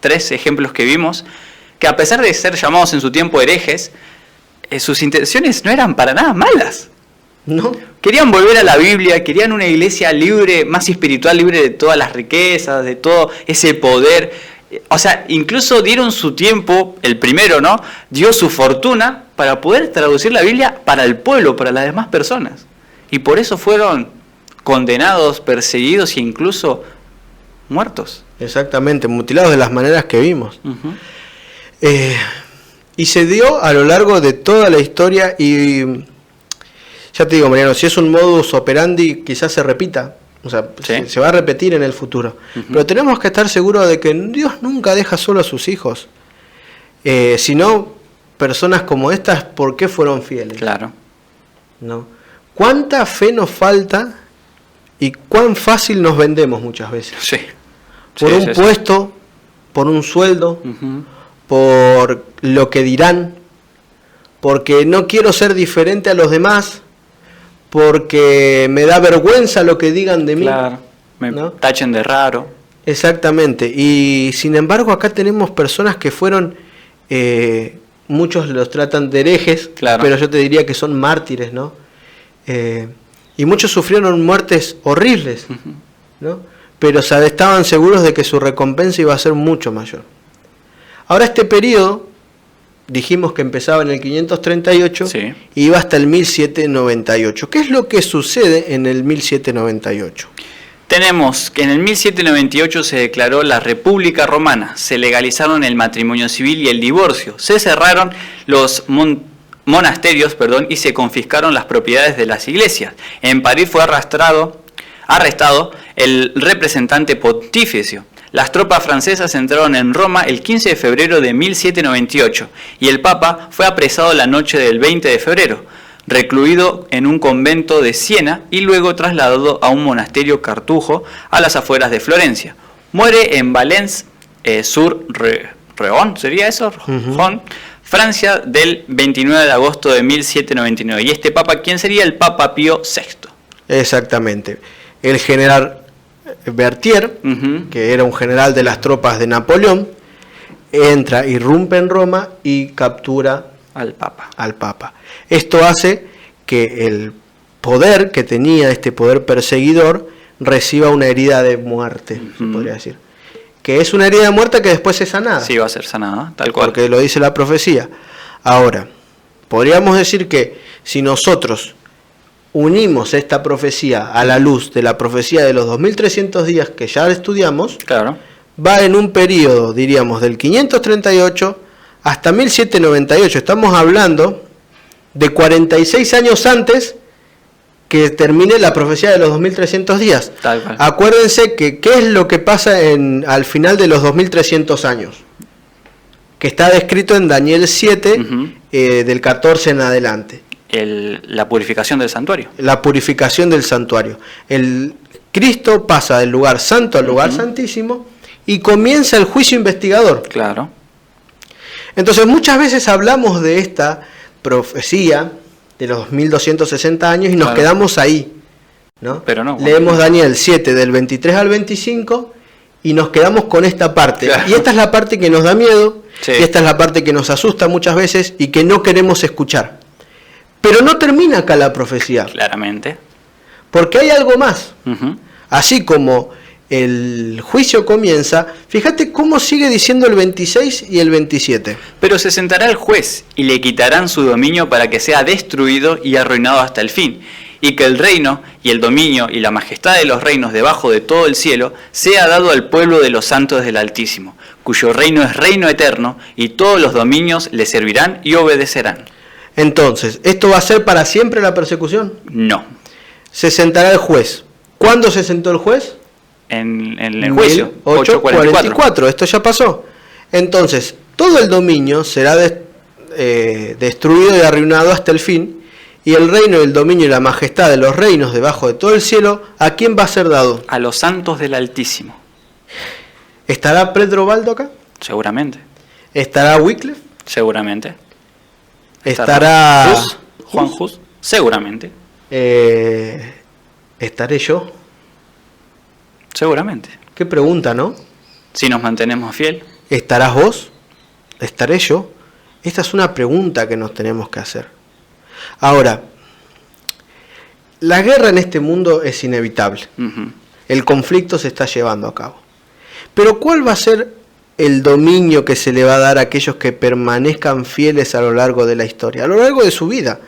tres ejemplos que vimos, que a pesar de ser llamados en su tiempo herejes, sus intenciones no eran para nada malas. ¿No? Querían volver a la Biblia, querían una iglesia libre, más espiritual, libre de todas las riquezas, de todo ese poder. O sea, incluso dieron su tiempo, el primero, ¿no? Dio su fortuna para poder traducir la Biblia para el pueblo, para las demás personas. Y por eso fueron condenados, perseguidos e incluso muertos. Exactamente, mutilados de las maneras que vimos. Uh-huh. Y se dio a lo largo de toda la historia y ya te digo, Mariano, si es un modus operandi quizás se repita, o sea, ¿sí? se va a repetir en el futuro. Uh-huh. Pero tenemos que estar seguros de que Dios nunca deja solo a sus hijos. Si no, personas como estas, ¿por qué fueron fieles? Claro. ¿No? ¿Cuánta fe nos falta y cuán fácil nos vendemos muchas veces? Sí. Por un puesto, por un sueldo, uh-huh, por lo que dirán, porque no quiero ser diferente a los demás, porque me da vergüenza lo que digan de mí. Claro, me ¿no? tachen de raro. Exactamente, y sin embargo acá tenemos personas que fueron, muchos los tratan de herejes, claro, pero yo te diría que son mártires, ¿no? Y muchos sufrieron muertes horribles, uh-huh, ¿no? Pero estaban seguros de que su recompensa iba a ser mucho mayor. Ahora este periodo, dijimos que empezaba en el 538, sí, y iba hasta el 1798. ¿Qué es lo que sucede en el 1798? Tenemos que en el 1798 se declaró la República Romana, se legalizaron el matrimonio civil y el divorcio, se cerraron los monasterios, y se confiscaron las propiedades de las iglesias. En París fue arrestado el representante pontificio. Las tropas francesas entraron en Roma el 15 de febrero de 1798 y el Papa fue apresado la noche del 20 de febrero, recluido en un convento de Siena y luego trasladado a un monasterio cartujo a las afueras de Florencia. Muere en Valence-sur-Rhône, ¿sería eso? Uh-huh. Francia, del 29 de agosto de 1799. ¿Y este Papa quién sería? El Papa Pío VI. Exactamente. El general Berthier, uh-huh, que era un general de las tropas de Napoleón, entra, irrumpe en Roma y captura al Papa. Esto hace que el poder que tenía, este poder perseguidor, reciba una herida de muerte, uh-huh, se podría decir. Que es una herida de muerte que después es sanada. Sí, va a ser sanada, tal cual. Porque lo dice la profecía. Ahora, podríamos decir que si nosotros unimos esta profecía a la luz de la profecía de los 2300 días que ya estudiamos, claro, va en un periodo, diríamos, del 538 hasta 1798. Estamos hablando de 46 años antes que termine la profecía de los 2300 días. Tal cual. Acuérdense que ¿qué es lo que pasa al final de los 2300 años? Que está descrito en Daniel 7, uh-huh, del 14 en adelante. La purificación del santuario. La purificación del santuario. El Cristo pasa del lugar santo al lugar, uh-huh, santísimo y comienza el juicio investigador. Claro. Entonces muchas veces hablamos de esta profecía de los 1260 años y nos, claro, quedamos ahí, ¿no? Pero no. Leemos Daniel 7 del 23 al 25 y nos quedamos con esta parte. Claro. Y esta es la parte que nos da miedo, sí, y esta es la parte que nos asusta muchas veces y que no queremos escuchar. Pero no termina acá la profecía. Claramente. Porque hay algo más. Uh-huh. Así como el juicio comienza, fíjate cómo sigue diciendo el 26 y el 27. Pero se sentará el juez y le quitarán su dominio para que sea destruido y arruinado hasta el fin, y que el reino y el dominio y la majestad de los reinos debajo de todo el cielo sea dado al pueblo de los santos del Altísimo, cuyo reino es reino eterno, y todos los dominios le servirán y obedecerán. Entonces, ¿esto va a ser para siempre la persecución? No. Se sentará el juez. ¿Cuándo se sentó el juez? En el juicio. 844. Esto ya pasó. Entonces, todo el dominio será destruido y arruinado hasta el fin. Y el reino, el dominio y la majestad de los reinos debajo de todo el cielo, ¿a quién va a ser dado? A los santos del Altísimo. ¿Estará Pedro Baldo acá? Seguramente. ¿Estará Wycliffe? Seguramente. ¿Estará Juan Hus? Seguramente. ¿Estaré yo? Seguramente. Qué pregunta, ¿no? Si nos mantenemos fiel. ¿Estarás vos? ¿Estaré yo? Esta es una pregunta que nos tenemos que hacer. Ahora, la guerra en este mundo es inevitable. Uh-huh. El conflicto se está llevando a cabo. Pero ¿cuál va a ser el dominio que se le va a dar a aquellos que permanezcan fieles a lo largo de la historia, a lo largo de su vida?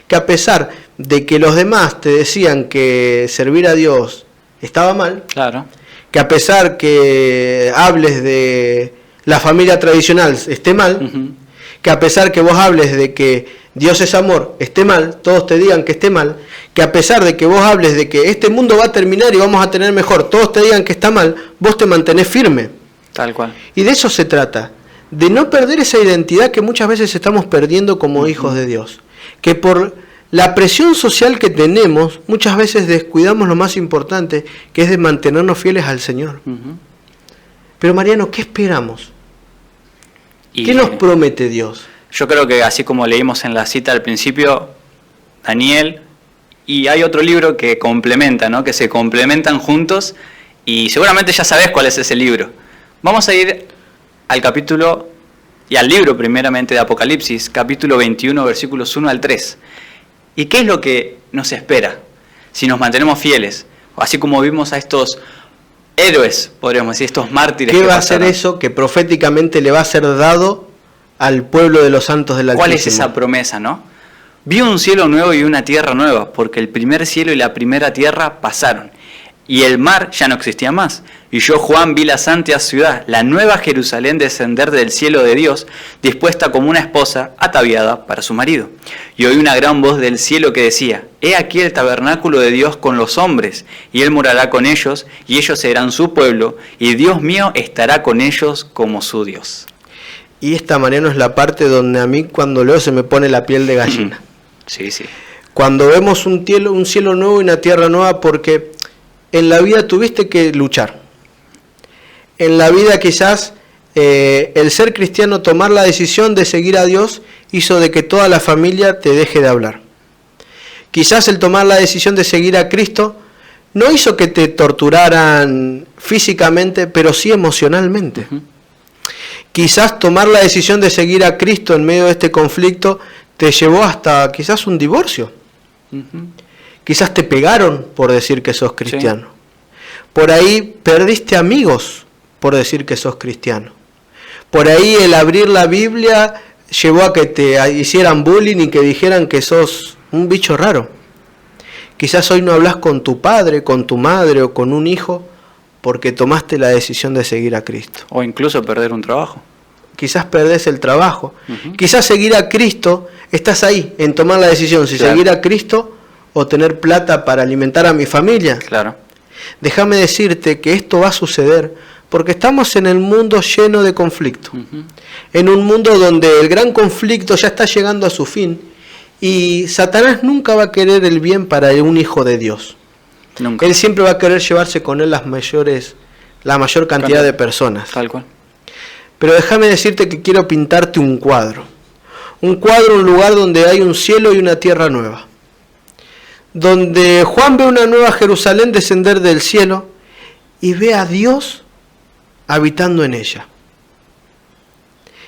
Que a pesar, de que los demás te decían que servir a Dios estaba mal, Claro. que a pesar que hables de la familia tradicional esté mal, Ujú. que a pesar que vos hables de que Dios es amor esté mal, todos te digan que esté mal, que a pesar de que vos hables de que este mundo va a terminar y vamos a tener mejor, todos te digan que está mal, vos te mantenés firme. Tal cual. Y de eso se trata, de no perder esa identidad que muchas veces estamos perdiendo como hijos de Dios. Que por la presión social que tenemos, muchas veces descuidamos lo más importante, que es de mantenernos fieles al Señor. Ujú. Pero Mariano, ¿qué esperamos? Y ¿Qué nos promete Dios? yo creo que así como leímos en la cita al principio, Daniel, y hay otro libro que complementa, ¿no? Que se complementan juntos, y seguramente ya sabés cuál es ese libro. Vamos a ir al capítulo y al libro primeramente de Apocalipsis, capítulo 21, versículos 1 al 3. ¿Y qué es lo que nos espera si nos mantenemos fieles? Así como vimos a estos héroes, podríamos decir, estos mártires. ¿Qué que va a ser pasaron. eso que proféticamente le va a ser dado al pueblo de los santos del Altísimo? ¿Cuál es esa promesa, no? Vi un cielo nuevo y una tierra nueva, porque el primer cielo y la primera tierra pasaron, y el mar ya no existía más. Y yo, Juan, vi la santa ciudad, la nueva Jerusalén, descender del cielo de Dios, dispuesta como una esposa ataviada para su marido. Y oí una gran voz del cielo que decía: He aquí el tabernáculo de Dios con los hombres, y Él morará con ellos, y ellos serán su pueblo, y Dios mío estará con ellos como su Dios. Y esta, Mariano, es la parte donde a mí cuando leo se me pone la piel de gallina. Sí, sí. Cuando vemos un cielo nuevo y una tierra nueva, porque en la vida tuviste que luchar. En la vida quizás el ser cristiano, tomar la decisión de seguir a Dios, hizo de que toda la familia te deje de hablar. Quizás el tomar la decisión de seguir a Cristo no hizo que te torturaran físicamente, pero sí emocionalmente. Ujú. Quizás tomar la decisión de seguir a Cristo en medio de este conflicto te llevó hasta quizás un divorcio. Ujú. Quizás te pegaron por decir que sos cristiano. Por ahí perdiste amigos por decir que sos cristiano. Por ahí el abrir la Biblia llevó a que te hicieran bullying y que dijeran que sos un bicho raro. Quizás hoy no hablas con tu padre, con tu madre o con un hijo porque tomaste la decisión de seguir a Cristo. O incluso perder un trabajo. Quizás perdés el trabajo. Ujú. Quizás seguir a Cristo, estás ahí en tomar la decisión si Claro. seguir a Cristo o tener plata para alimentar a mi familia. Claro. Déjame decirte que esto va a suceder porque estamos en el mundo lleno de conflicto. Ujú. En un mundo donde el gran conflicto ya está llegando a su fin y Satanás nunca va a querer el bien para un hijo de Dios. Nunca. Él siempre va a querer llevarse con él la mayor cantidad de personas. Tal cual. Pero déjame decirte que quiero pintarte un cuadro. Un cuadro, un lugar donde hay un cielo y una tierra nueva. Donde Juan ve una nueva Jerusalén descender del cielo y ve a Dios habitando en ella.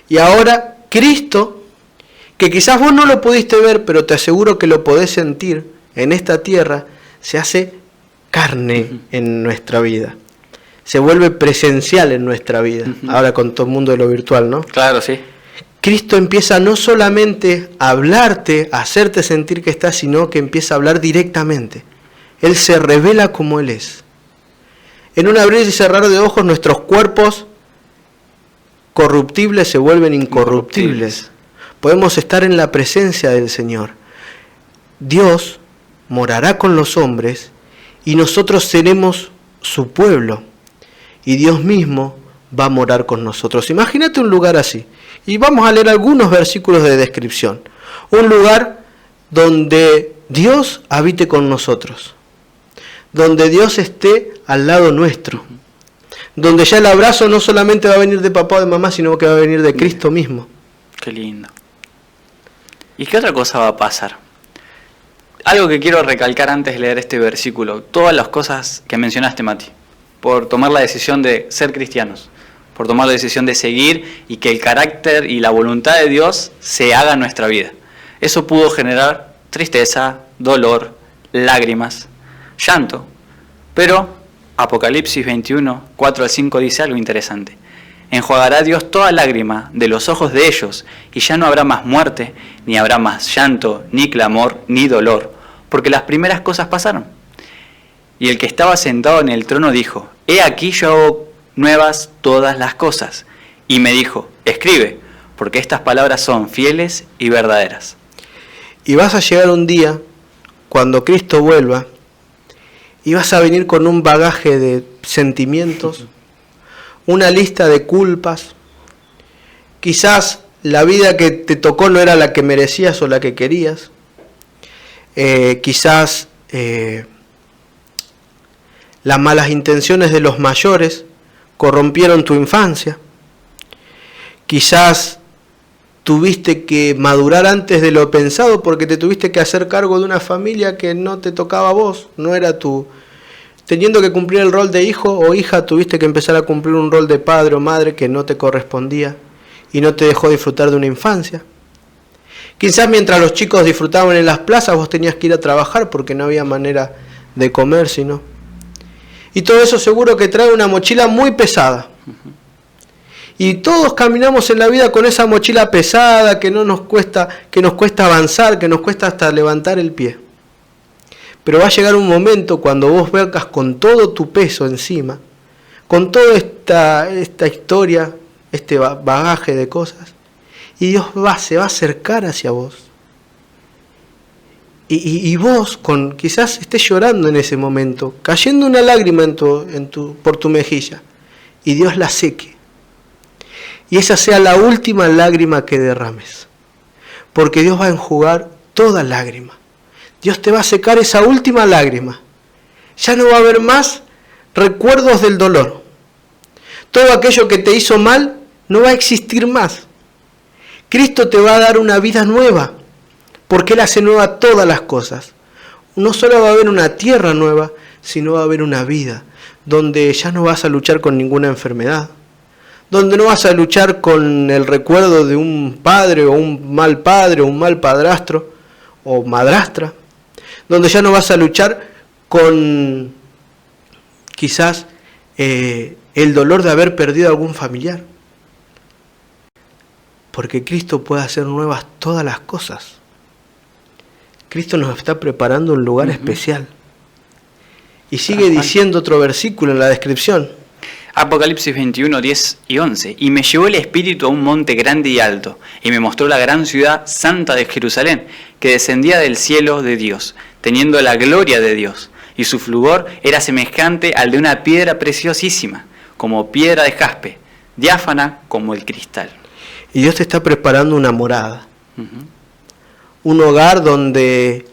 Y ahora Cristo, que quizás vos no lo pudiste ver, pero te aseguro que lo podés sentir en esta tierra, se hace carne en nuestra vida. Se vuelve presencial en nuestra vida. Ahora con todo el mundo de lo virtual, ¿no? Claro, sí. Cristo empieza no solamente a hablarte, a hacerte sentir que estás, sino que empieza a hablar directamente. Él se revela como Él es. En un abrir y cerrar de ojos, nuestros cuerpos corruptibles se vuelven incorruptibles. Podemos estar en la presencia del Señor. Dios morará con los hombres y nosotros seremos su pueblo. Y Dios mismo va a morar con nosotros. Imagínate un lugar así. Y vamos a leer algunos versículos de descripción. Un lugar donde Dios habite con nosotros. Donde Dios esté al lado nuestro. Donde ya el abrazo no solamente va a venir de papá o de mamá, sino que va a venir de Cristo mismo. Qué lindo. ¿Y qué otra cosa va a pasar? Algo que quiero recalcar antes de leer este versículo. Todas las cosas que mencionaste, Mati. Por tomar la decisión de ser cristianos. Por tomar la decisión de seguir y que el carácter y la voluntad de Dios se haga en nuestra vida. Eso pudo generar tristeza, dolor, lágrimas, llanto. Pero Apocalipsis 21, 4 al 5 dice algo interesante. Enjuagará Dios toda lágrima de los ojos de ellos, y ya no habrá más muerte, ni habrá más llanto, ni clamor, ni dolor, porque las primeras cosas pasaron. Y el que estaba sentado en el trono dijo, he aquí yo hago nuevas todas las cosas. Y me dijo, escribe, porque estas palabras son fieles y verdaderas. Y vas a llegar un día, cuando Cristo vuelva, y vas a venir con un bagaje de sentimientos, una lista de culpas. Quizás la vida que te tocó no era la que merecías o la que querías. Quizás las malas intenciones de los mayores corrompieron tu infancia. Quizás tuviste que madurar antes de lo pensado porque te tuviste que hacer cargo de una familia que no te tocaba a vos, no era tu... Teniendo que cumplir el rol de hijo o hija, tuviste que empezar a cumplir un rol de padre o madre que no te correspondía y no te dejó disfrutar de una infancia. Quizás mientras los chicos disfrutaban en las plazas, vos tenías que ir a trabajar porque no había manera de comer, sino. Y todo eso seguro que trae una mochila muy pesada. Y todos caminamos en la vida con esa mochila pesada que nos cuesta avanzar, que nos cuesta hasta levantar el pie. Pero va a llegar un momento cuando vos vengas con todo tu peso encima, con toda esta historia, este bagaje de cosas, y Dios se va a acercar hacia vos. Y vos quizás estés llorando en ese momento, cayendo una lágrima por tu mejilla, y Dios la seque. Y esa sea la última lágrima que derrames, porque Dios va a enjugar toda lágrima. Dios te va a secar esa última lágrima. Ya no va a haber más recuerdos del dolor. Todo aquello que te hizo mal no va a existir más. Cristo te va a dar una vida nueva, porque Él hace nueva todas las cosas. No solo va a haber una tierra nueva, sino va a haber una vida, donde ya no vas a luchar con ninguna enfermedad, donde no vas a luchar con el recuerdo de un padre o un mal padrastro o madrastra, donde ya no vas a luchar con quizás el dolor de haber perdido a algún familiar, porque Cristo puede hacer nuevas todas las cosas. Cristo nos está preparando un lugar especial. Y sigue diciendo otro versículo en la descripción. Apocalipsis 21, 10 y 11. Y me llevó el Espíritu a un monte grande y alto, y me mostró la gran ciudad santa de Jerusalén, que descendía del cielo de Dios, teniendo la gloria de Dios, y su fulgor era semejante al de una piedra preciosísima, como piedra de jaspe, diáfana como el cristal. Y Dios te está preparando una morada, un hogar donde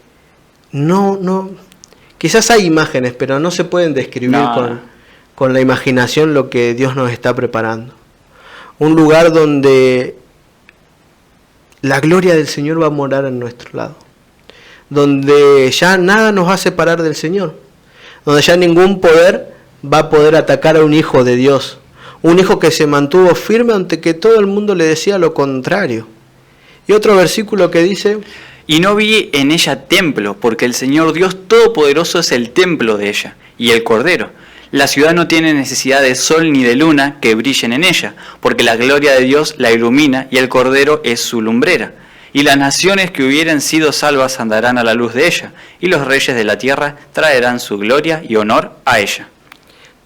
quizás hay imágenes, pero no se pueden describir con la imaginación lo que Dios nos está preparando. Un lugar donde la gloria del Señor va a morar en nuestro lado, donde ya nada nos va a separar del Señor, donde ya ningún poder va a poder atacar a un hijo de Dios, un hijo que se mantuvo firme ante que todo el mundo le decía lo contrario. Y otro versículo que dice: y no vi en ella templo, porque el Señor Dios Todopoderoso es el templo de ella, y el Cordero. La ciudad no tiene necesidad de sol ni de luna que brillen en ella, porque la gloria de Dios la ilumina, y el Cordero es su lumbrera. Y las naciones que hubieren sido salvas andarán a la luz de ella, y los reyes de la tierra traerán su gloria y honor a ella.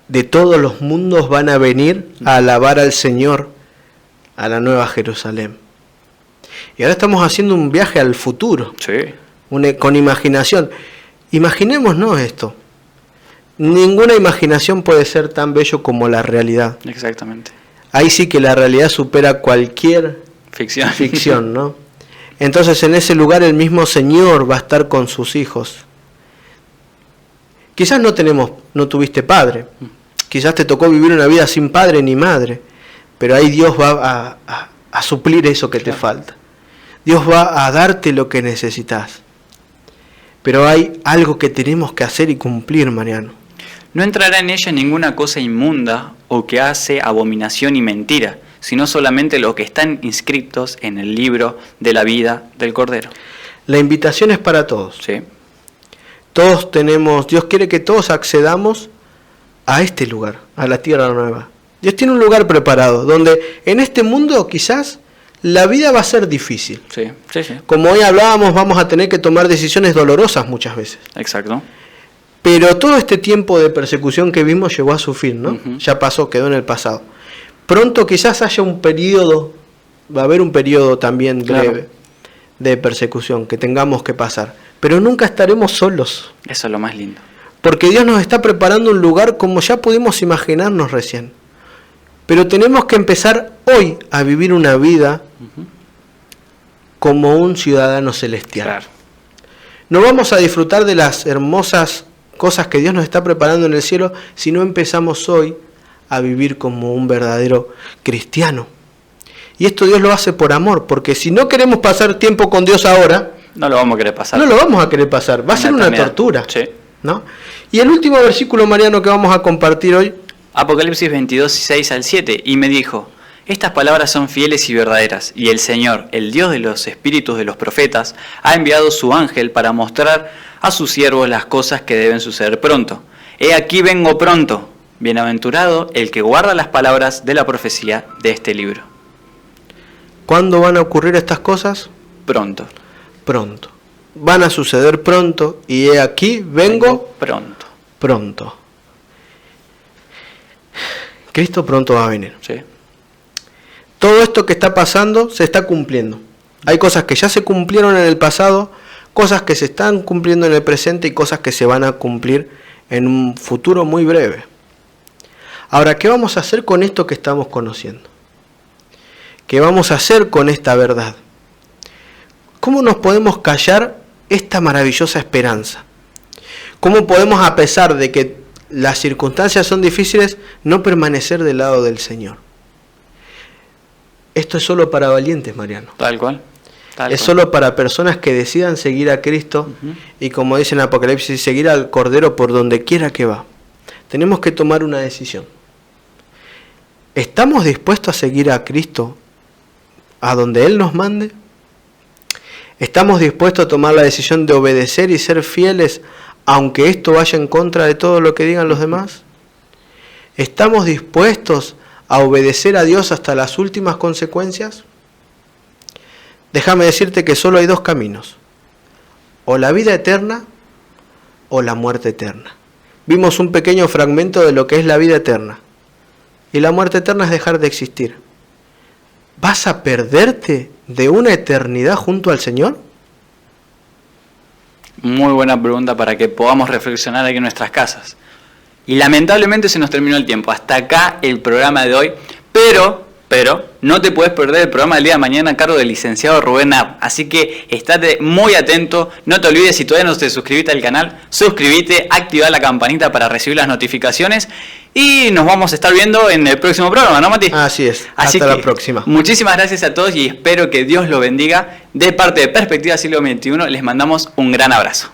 De todos los mundos van a venir a alabar al Señor, a la Nueva Jerusalén. Y ahora estamos haciendo un viaje al futuro, con imaginación. Imaginémonos esto. Ninguna imaginación puede ser tan bello como la realidad. Exactamente. Ahí sí que la realidad supera cualquier ficción, ¿no? Entonces en ese lugar el mismo Señor va a estar con sus hijos. Quizás no tuviste padre, quizás te tocó vivir una vida sin padre ni madre, pero ahí Dios va a suplir eso que te falta. Dios va a darte lo que necesitas. Pero hay algo que tenemos que hacer y cumplir, Mariano. No entrará en ella ninguna cosa inmunda o que hace abominación y mentira, sino solamente los que están inscritos en el libro de la vida del Cordero. La invitación es para todos. Sí. Todos Dios quiere que todos accedamos a este lugar, a la tierra nueva. Dios tiene un lugar preparado, donde en este mundo quizás la vida va a ser difícil. Sí, sí, sí. Como hoy hablábamos, vamos a tener que tomar decisiones dolorosas muchas veces. Exacto. Pero todo este tiempo de persecución que vimos llegó a su fin, ¿no? Ya pasó, quedó en el pasado. Pronto quizás haya un periodo, va a haber un periodo también breve de persecución que tengamos que pasar. Pero nunca estaremos solos. Eso es lo más lindo. Porque Dios nos está preparando un lugar como ya pudimos imaginarnos recién. Pero tenemos que empezar hoy a vivir una vida como un ciudadano celestial. Claro. No vamos a disfrutar de las hermosas cosas que Dios nos está preparando en el cielo si no empezamos hoy a vivir como un verdadero cristiano. Y esto Dios lo hace por amor, porque si no queremos pasar tiempo con Dios ahora, no lo vamos a querer pasar. No lo vamos a querer pasar, va a ser una tortura. Sí. ¿No? Y el último versículo, Mariano, que vamos a compartir hoy. Apocalipsis 22, 6 al 7. Y me dijo, estas palabras son fieles y verdaderas, y el Señor, el Dios de los espíritus de los profetas, ha enviado su ángel para mostrar a sus siervos las cosas que deben suceder pronto. He aquí vengo pronto. Bienaventurado el que guarda las palabras de la profecía de este libro. ¿Cuándo van a ocurrir estas cosas? Pronto. Pronto. Van a suceder pronto, y he aquí vengo pronto. Pronto. Cristo pronto va a venir. Sí. Todo esto que está pasando se está cumpliendo. Hay cosas que ya se cumplieron en el pasado, cosas que se están cumpliendo en el presente y cosas que se van a cumplir en un futuro muy breve. Ahora, ¿qué vamos a hacer con esto que estamos conociendo? ¿Qué vamos a hacer con esta verdad? ¿Cómo nos podemos callar esta maravillosa esperanza? ¿Cómo podemos, a pesar de que las circunstancias son difíciles, no permanecer del lado del Señor? Esto es solo para valientes, Mariano. Tal cual. Es solo para personas que decidan seguir a Cristo y, como dice en Apocalipsis, seguir al Cordero por donde quiera que va. Tenemos que tomar una decisión. ¿Estamos dispuestos a seguir a Cristo a donde Él nos mande? ¿Estamos dispuestos a tomar la decisión de obedecer y ser fieles aunque esto vaya en contra de todo lo que digan los demás? ¿Estamos dispuestos a obedecer a Dios hasta las últimas consecuencias? Déjame decirte que solo hay dos caminos: o la vida eterna o la muerte eterna. Vimos un pequeño fragmento de lo que es la vida eterna, y la muerte eterna es dejar de existir. ¿Vas a perderte de una eternidad junto al Señor? Muy buena pregunta para que podamos reflexionar aquí en nuestras casas. Y lamentablemente se nos terminó el tiempo. Hasta acá el programa de hoy. Pero no te puedes perder el programa del día de mañana a cargo del licenciado Rubén App. Así que estate muy atento. No te olvides, si todavía no te suscribiste al canal, suscríbete, activa la campanita para recibir las notificaciones. Y nos vamos a estar viendo en el próximo programa, ¿no, Mati? Así es. Así hasta que la próxima. Muchísimas gracias a todos y espero que Dios los bendiga. De parte de Perspectiva Siglo XXI les mandamos un gran abrazo.